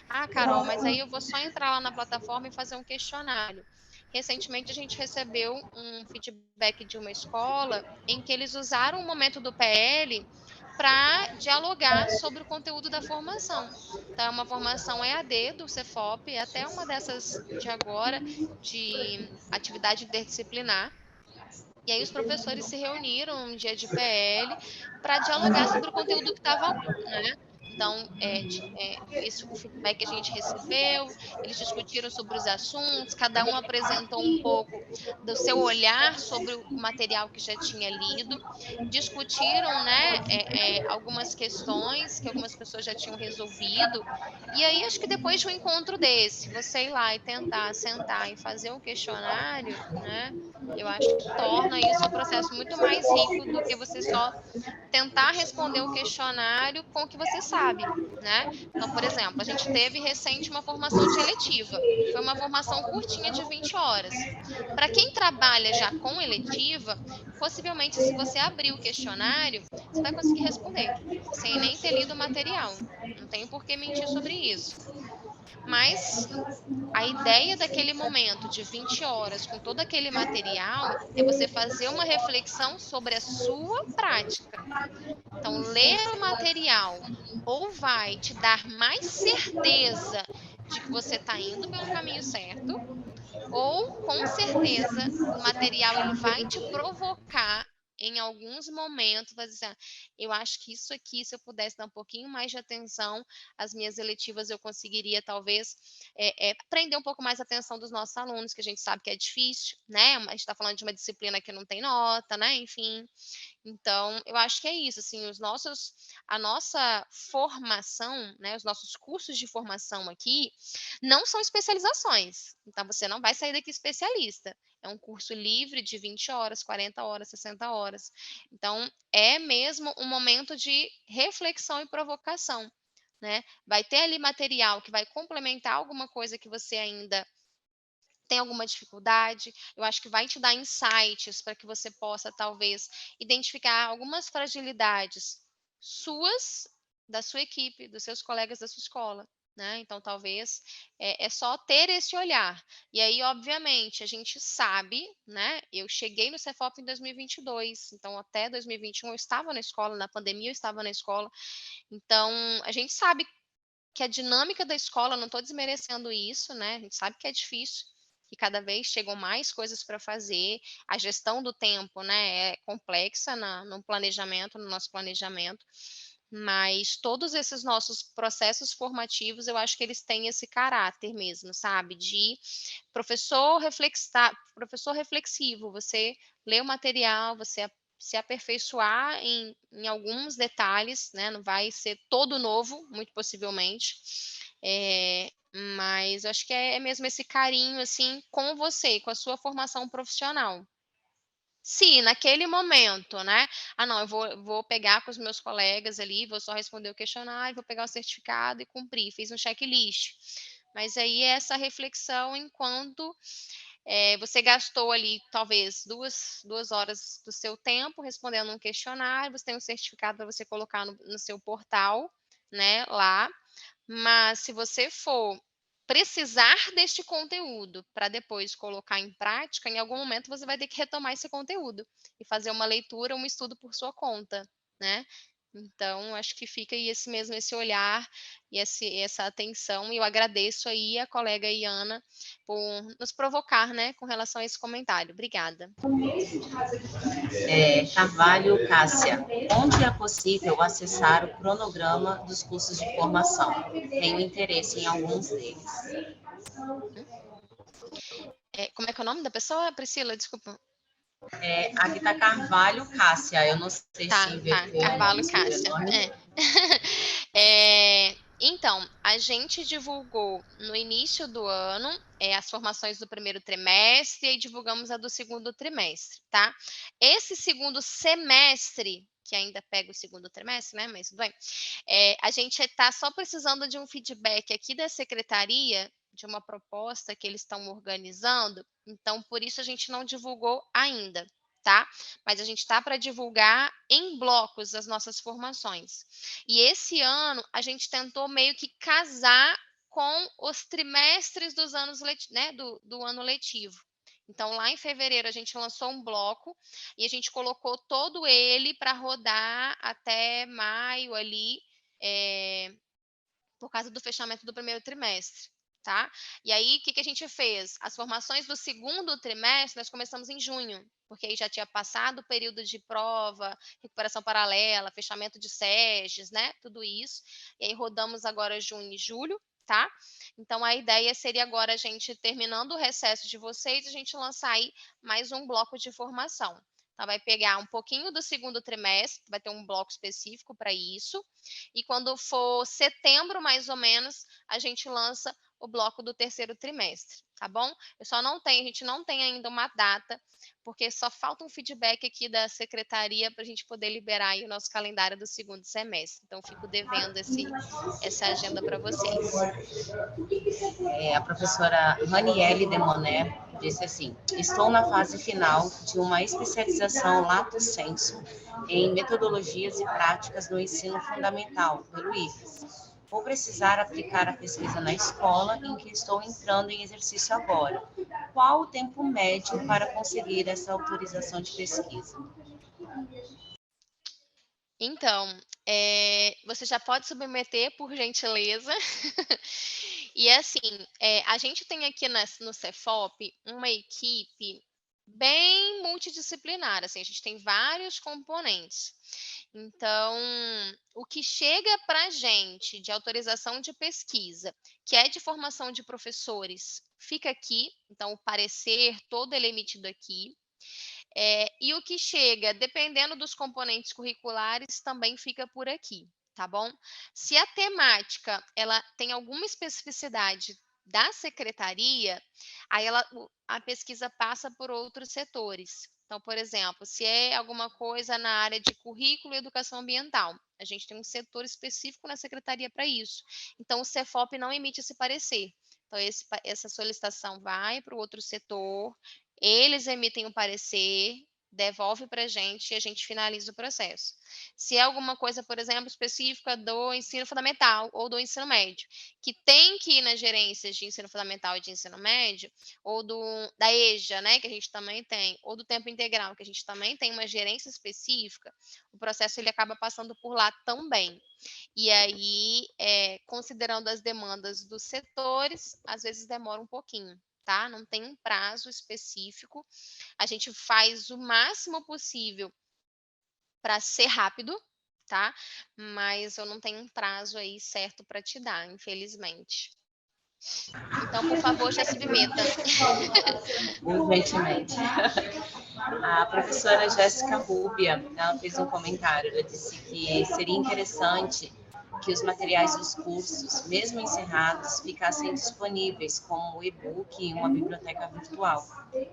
B: Ah, Carol, mas aí eu vou só entrar lá na plataforma e fazer um questionário. Recentemente a gente recebeu um feedback de uma escola em que eles usaram o momento do PL para dialogar sobre o conteúdo da formação. Então, é uma formação EAD do Cefop, é até uma dessas de agora, de atividade interdisciplinar. E aí os professores se reuniram um dia de PL para dialogar sobre o conteúdo que estava lá, né? Então, esse o feedback que a gente recebeu, eles discutiram sobre os assuntos, cada um apresentou um pouco do seu olhar sobre o material que já tinha lido, discutiram, né, algumas questões que algumas pessoas já tinham resolvido, e aí acho que depois de um encontro desse, você ir lá e tentar sentar e fazer um questionário, né, eu acho que torna isso um processo muito mais rico do que você só tentar responder o questionário com o que você sabe, né? Então, por exemplo, a gente teve recente uma formação de eletiva. Foi uma formação curtinha de 20 horas. Para quem trabalha já com eletiva, possivelmente, se você abrir o questionário, você vai conseguir responder, sem nem ter lido o material. Não tenho por que mentir sobre isso. Mas a ideia daquele momento de 20 horas com todo aquele material é você fazer uma reflexão sobre a sua prática. Então, ler o material ou vai te dar mais certeza de que você está indo pelo caminho certo, ou com certeza o material ele vai te provocar em alguns momentos, vai dizer, eu acho que isso aqui, se eu pudesse dar um pouquinho mais de atenção às minhas eletivas, eu conseguiria talvez prender um pouco mais a atenção dos nossos alunos, que a gente sabe que é difícil, né? A gente está falando de uma disciplina que não tem nota, né? Enfim. Então, eu acho que é isso, assim, a nossa formação, né, os nossos cursos de formação aqui não são especializações. Então, você não vai sair daqui especialista. É um curso livre de 20 horas, 40 horas, 60 horas. Então, é mesmo um momento de reflexão e provocação, né? Vai ter ali material que vai complementar alguma coisa que você ainda tem alguma dificuldade, eu acho que vai te dar insights para que você possa, talvez, identificar algumas fragilidades suas, da sua equipe, dos seus colegas da sua escola, né? Então, talvez é só ter esse olhar. E aí, obviamente, a gente sabe, né? Eu cheguei no Cefop em 2022, então até 2021 eu estava na escola, na pandemia eu estava na escola. Então, a gente sabe que a dinâmica da escola, não estou desmerecendo isso, né? A gente sabe que é difícil, que cada vez chegam mais coisas para fazer, a gestão do tempo, né, é complexa no planejamento, no nosso planejamento, mas todos esses nossos processos formativos, eu acho que eles têm esse caráter mesmo, sabe, de professor reflexivo, você lê o material, você se aperfeiçoar em alguns detalhes, né? Não vai ser todo novo, muito possivelmente. Mas eu acho que é mesmo esse carinho, assim, com você, com a sua formação profissional. Se naquele momento, né? Ah, não, eu vou pegar com os meus colegas ali, vou só responder o questionário, vou pegar o certificado e cumprir, fiz um checklist. Mas aí é essa reflexão enquanto Você gastou ali, talvez, duas horas do seu tempo respondendo um questionário, você tem um certificado para você colocar no seu portal, né, lá. Mas se você for precisar deste conteúdo para depois colocar em prática, em algum momento você vai ter que retomar esse conteúdo e fazer uma leitura, um estudo por sua conta, né? Então, acho que fica aí esse olhar e essa atenção. E eu agradeço aí a colega Iana por nos provocar, né, com relação a esse comentário. Obrigada.
C: Carvalho Cássia, onde é possível acessar o cronograma dos cursos de formação? Tenho interesse em alguns deles.
B: Como é que é o nome da pessoa, Priscila? Desculpa.
C: Aqui está Carvalho Cássia, eu não sei se inverteu
B: Carvalho
C: o
B: Cássia.
C: sobrenome.
B: Então, a gente divulgou no início do ano as formações do primeiro trimestre e divulgamos a do segundo trimestre, tá? Esse segundo semestre, que ainda pega o segundo trimestre, né? Mas tudo bem. A gente está só precisando de um feedback aqui da secretaria, de uma proposta que eles estão organizando, então por isso a gente não divulgou ainda, tá? Mas a gente está para divulgar em blocos as nossas formações. E esse ano a gente tentou meio que casar com os trimestres dos anos né, do ano letivo. Então, lá em fevereiro, a gente lançou um bloco e a gente colocou todo ele para rodar até maio ali, por causa do fechamento do primeiro trimestre, tá? E aí, o que a gente fez? As formações do segundo trimestre, nós começamos em junho, porque aí já tinha passado o período de prova, recuperação paralela, fechamento de SEGES, né? Tudo isso. E aí, rodamos agora junho e julho, tá? Então, a ideia seria agora a gente, terminando o recesso de vocês, a gente lançar aí mais um bloco de formação. Então, vai pegar um pouquinho do segundo trimestre, vai ter um bloco específico para isso. E quando for setembro, mais ou menos, a gente lança o bloco do terceiro trimestre, tá bom? A gente não tem ainda uma data, porque só falta um feedback aqui da secretaria para a gente poder liberar aí o nosso calendário do segundo semestre. Então, fico devendo essa agenda para vocês.
C: A professora Raniele Demoné disse assim: estou na fase final de uma especialização lato sensu em metodologias e práticas do ensino fundamental pelo IFES. Vou precisar aplicar a pesquisa na escola em que estou entrando em exercício agora. Qual o tempo médio para conseguir essa autorização de pesquisa?
B: Então, você já pode submeter, por gentileza. E assim, a gente tem aqui no Cefop uma equipe bem multidisciplinar, assim, a gente tem vários componentes. Então, o que chega para a gente de autorização de pesquisa, que é de formação de professores, fica aqui, então o parecer todo ele é emitido aqui. E o que chega, dependendo dos componentes curriculares, também fica por aqui, tá bom? Se a temática ela tem alguma especificidade da secretaria, aí a pesquisa passa por outros setores. Então, por exemplo, se é alguma coisa na área de currículo e educação ambiental, a gente tem um setor específico na secretaria para isso. Então, o Cefop não emite esse parecer. Então, essa solicitação vai para o outro setor, eles emitem o parecer, devolve para a gente e a gente finaliza o processo. Se é alguma coisa, por exemplo, específica do ensino fundamental ou do ensino médio, que tem que ir nas gerências de ensino fundamental e de ensino médio, ou da EJA, né, que a gente também tem, ou do tempo integral, que a gente também tem uma gerência específica, o processo ele acaba passando por lá também. E aí, considerando as demandas dos setores, às vezes demora um pouquinho. Tá? Não tem um prazo específico. A gente faz o máximo possível para ser rápido, tá? Mas eu não tenho um prazo aí certo para te dar, infelizmente. Então, por favor, já submeta.
C: Urgentemente. A professora Jéssica Rúbia, ela fez um comentário, ela disse que seria interessante que os materiais dos cursos, mesmo encerrados, ficassem disponíveis como e-book em uma biblioteca virtual.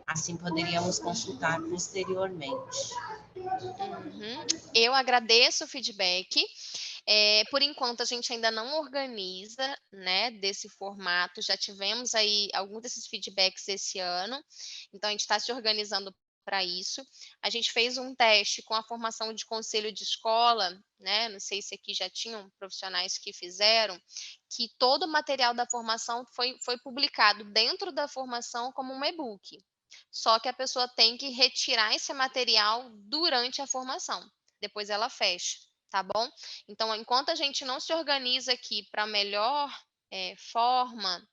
C: Assim poderíamos consultar posteriormente.
B: Eu agradeço o feedback. Por enquanto, a gente ainda não organiza, né, desse formato, já tivemos aí alguns desses feedbacks esse ano, então a gente está se organizando para isso. A gente fez um teste com a formação de conselho de escola, né, não sei se aqui já tinham profissionais que fizeram, que todo o material da formação foi publicado dentro da formação como um e-book. Só que a pessoa tem que retirar esse material durante a formação, depois ela fecha, tá bom? Então, enquanto a gente não se organiza aqui para melhor forma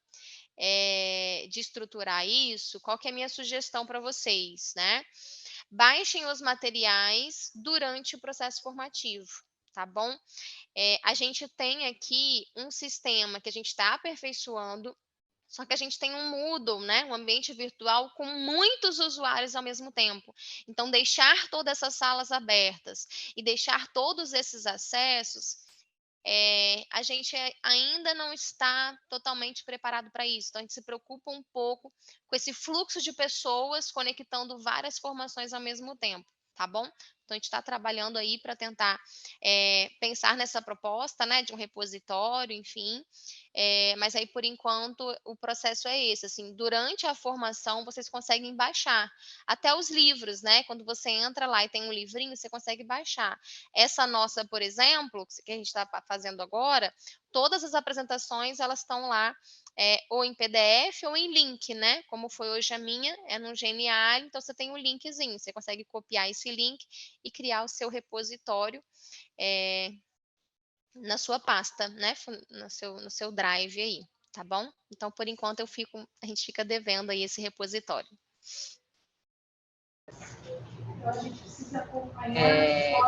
B: de estruturar isso, qual que é a minha sugestão para vocês, né? Baixem os materiais durante o processo formativo, tá bom? A gente tem aqui um sistema que a gente está aperfeiçoando, só que a gente tem um Moodle, né, um ambiente virtual com muitos usuários ao mesmo tempo. Então, deixar todas essas salas abertas e deixar todos esses acessos, a gente ainda não está totalmente preparado para isso. Então, a gente se preocupa um pouco com esse fluxo de pessoas conectando várias formações ao mesmo tempo, tá bom? Então, a gente está trabalhando aí para tentar pensar nessa proposta, né, de um repositório, enfim. Mas aí, por enquanto, o processo é esse, assim, durante a formação, vocês conseguem baixar até os livros, né? Quando você entra lá e tem um livrinho, você consegue baixar. Essa nossa, por exemplo, que a gente está fazendo agora, todas as apresentações, elas estão lá, ou em PDF ou em link, né? Como foi hoje a minha, é no Genial, então você tem um linkzinho, você consegue copiar esse link e criar o seu repositório na sua pasta, né? No seu Drive aí, tá bom? Então, por enquanto, a gente fica devendo aí esse repositório.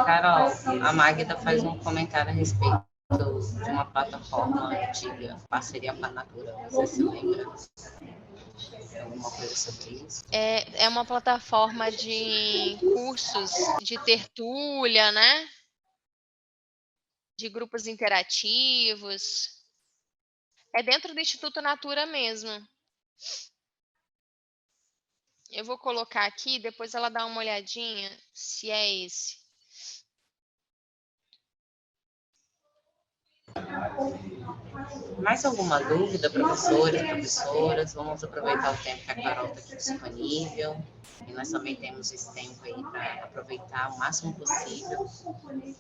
C: Carol, a Magda faz um comentário a respeito de uma plataforma antiga, parceria com a Natura, você se lembra? Alguma coisa sobre isso?
B: É uma plataforma de cursos de tertúlia, né? De grupos interativos. É dentro do Instituto Natura mesmo. Eu vou colocar aqui, depois ela dá uma olhadinha se é esse.
C: Mais alguma dúvida, professores, professoras? Vamos aproveitar o tempo que a Carol está aqui disponível. E nós também temos esse tempo aí para aproveitar o máximo possível,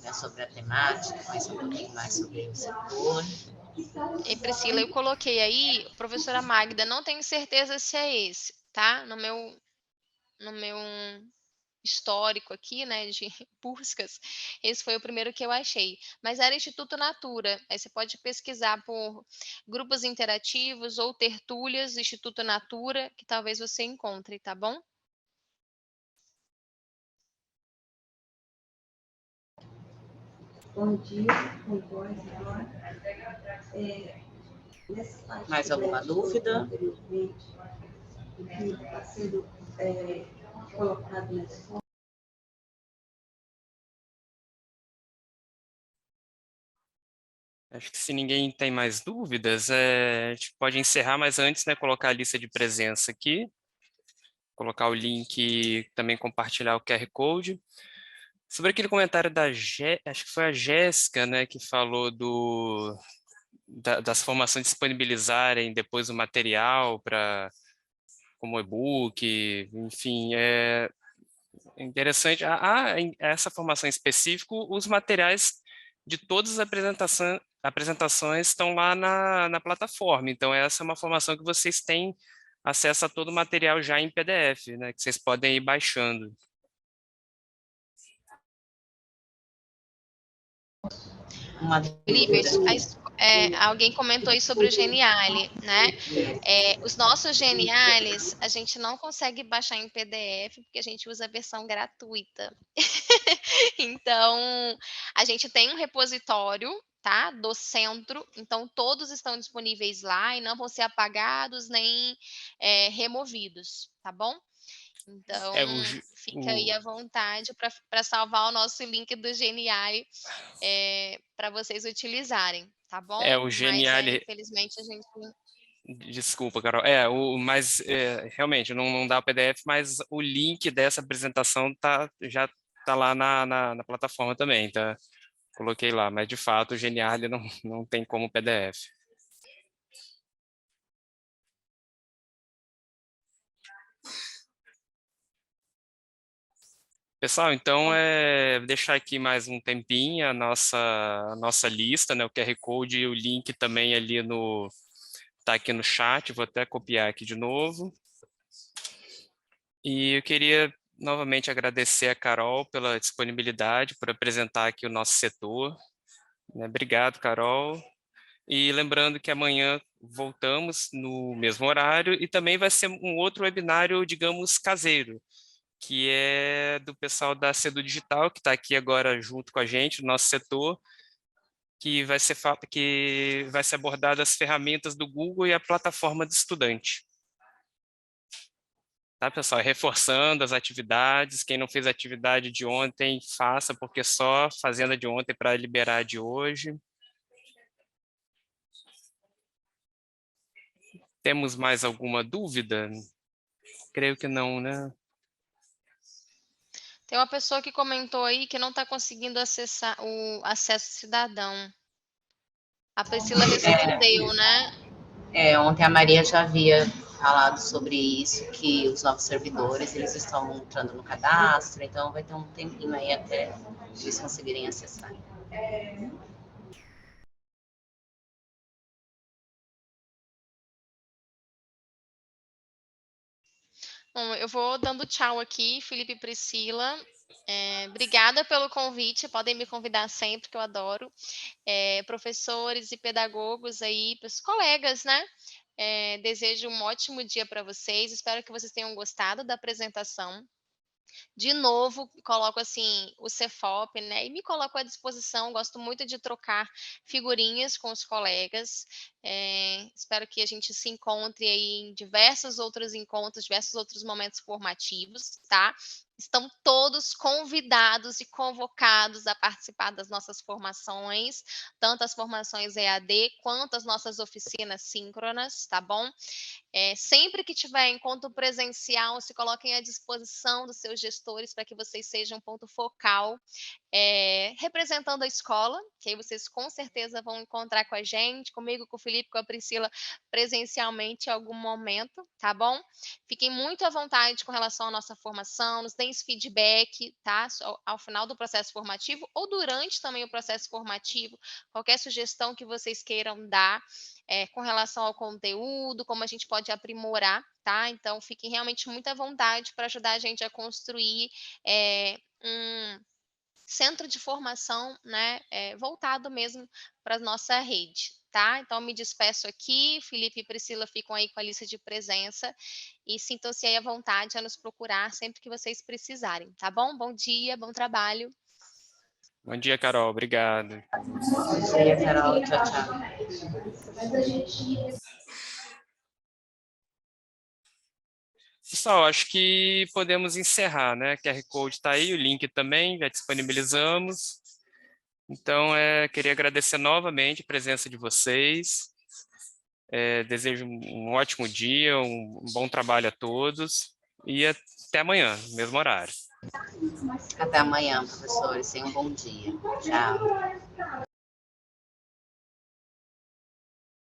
C: né, sobre a temática, conhecer um pouquinho mais sobre o setor.
B: E Priscila, eu coloquei aí, professora Magda, não tenho certeza se é esse, tá? No meu histórico aqui, né, de buscas, esse foi o primeiro que eu achei. Mas era Instituto Natura. Aí você pode pesquisar por grupos interativos ou tertúlias, Instituto Natura, que talvez você encontre, tá bom?
D: Bom dia, compõe agora.
C: Mais alguma dúvida?
D: O que está sendo colocado na escola.
A: Acho que se ninguém tem mais dúvidas, a gente pode encerrar, mas antes, né, colocar a lista de presença aqui, colocar o link, também compartilhar o QR Code. Sobre aquele comentário acho que foi a Jéssica, né, que falou das formações disponibilizarem depois o material como e-book, enfim, é interessante. Essa formação em específico, os materiais de todas as apresentações estão lá na plataforma. Então, essa é uma formação que vocês têm acesso a todo o material já em PDF, né, que vocês podem ir baixando.
B: Felipe, alguém comentou aí sobre o Geniale, né? Os nossos Geniales, a gente não consegue baixar em PDF, porque a gente usa a versão gratuita. Então, a gente tem um repositório, tá? Do centro, então todos estão disponíveis lá e não vão ser apagados nem removidos, tá bom? Então, fica aí à vontade para salvar o nosso link do Geniale para vocês utilizarem, tá bom?
A: O
B: Mas,
A: Geniale...
B: infelizmente, a gente...
A: Desculpa, Carol. Mas realmente não dá o PDF, mas o link dessa apresentação já está lá na plataforma também, tá? coloquei lá, mas de fato o Geniali não tem como PDF. Pessoal, então deixar aqui mais um tempinho a nossa lista, né? O QR Code e o link também ali tá aqui no chat, vou até copiar aqui de novo. E eu queria novamente agradecer a Carol pela disponibilidade, por apresentar aqui o nosso setor, né? Obrigado, Carol. E lembrando que amanhã voltamos no mesmo horário e também vai ser um outro webinário, digamos, caseiro, que é do pessoal da Sedu Digital, que está aqui agora junto com a gente, no nosso setor, que vai ser abordado as ferramentas do Google e a plataforma do estudante. Tá, pessoal? Reforçando as atividades, quem não fez a atividade de ontem, faça, porque só fazendo a de ontem para liberar a de hoje. Temos mais alguma dúvida? Creio que não, né?
B: Tem uma pessoa que comentou aí que não está conseguindo acessar o acesso cidadão. A Priscila respondeu, né?
C: Ontem a Maria já havia falado sobre isso, que os novos servidores, eles estão entrando no cadastro, então vai ter um tempinho aí até eles conseguirem acessar.
B: Bom, eu vou dando tchau aqui, Felipe e Priscila. Obrigada pelo convite, podem me convidar sempre, que eu adoro. Professores e pedagogos aí, colegas, né? Desejo um ótimo dia para vocês, espero que vocês tenham gostado da apresentação. De novo, coloco assim o Cefop, né? E me coloco à disposição. Gosto muito de trocar figurinhas com os colegas. Espero que a gente se encontre aí em diversos outros encontros, diversos outros momentos formativos, tá? Estão todos convidados e convocados a participar das nossas formações, tanto as formações EAD quanto as nossas oficinas síncronas, tá bom? Sempre que tiver encontro presencial, se coloquem à disposição dos seus gestores para que vocês sejam um ponto focal, representando a escola, que aí vocês com certeza vão encontrar com a gente, comigo, com o Felipe, com a Priscila, presencialmente em algum momento, tá bom? Fiquem muito à vontade com relação à nossa formação, nos deem esse feedback, tá? Ao final do processo formativo ou durante também o processo formativo, qualquer sugestão que vocês queiram dar, com relação ao conteúdo, como a gente pode aprimorar, tá? Então, fiquem realmente muito à vontade para ajudar a gente a construir um centro de formação, né, voltado mesmo para a nossa rede, tá? Então, me despeço aqui, Felipe e Priscila ficam aí com a lista de presença e sintam-se aí à vontade a nos procurar sempre que vocês precisarem, tá bom? Bom dia, bom trabalho.
A: Bom dia, Carol. Obrigado.
C: Bom dia, Carol. Tchau, tchau.
A: Pessoal, acho que podemos encerrar, né? QR Code está aí, o link também, já disponibilizamos. Então, queria agradecer novamente a presença de vocês. Desejo um ótimo dia, um bom trabalho a todos e até amanhã, mesmo horário.
C: Até amanhã, professores. Tenham um bom dia. Tchau.